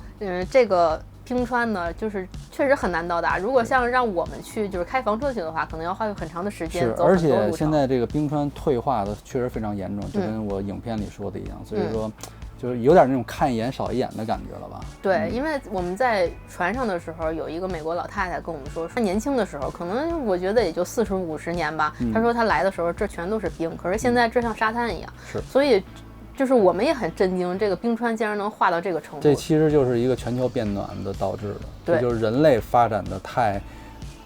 这个。冰川呢，就是确实很难到达。如果像让我们去，就是开房车去的话，可能要花费很长的时间。是，而且现在这个冰川退化的确实非常严重，就跟我影片里说的一样。所以说，就是有点那种看一眼少一眼的感觉了吧？对，因为我们在船上的时候，有一个美国老太太跟我们说，她年轻的时候，可能我觉得也就40、50年吧。她说她来的时候，这全都是冰，可是现在这像沙滩一样。是，所以。就是我们也很震惊，这个冰川竟然能化到这个程度。这其实就是一个全球变暖的导致的，对，这就是人类发展的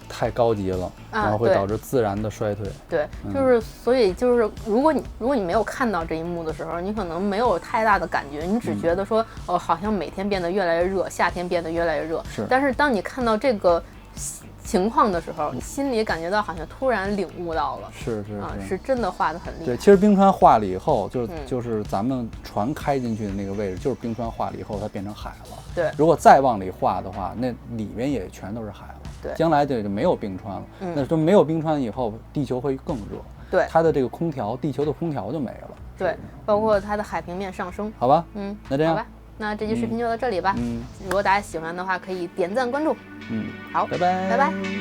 太高级了，然后会导致自然的衰退。对，就是所以就是如果你没有看到这一幕的时候，你可能没有太大的感觉，你只觉得说好像每天变得越来越热，夏天变得越来越热。是，但是当你看到这个情况的时候，你心里感觉到好像突然领悟到了，是真的化得很厉害。对，其实冰川化了以后，就是咱们船开进去的那个位置，就是冰川化了以后它变成海了。对，如果再往里化的话，那里面也全都是海了。对，将来就没有冰川了。那都没有冰川以后，地球会更热。对，它的这个空调，地球的空调就没了。对，包括它的海平面上升。好吧，那这样。好吧。那这期视频就到这里吧。如果大家喜欢的话，可以点赞关注。好，拜拜，拜拜。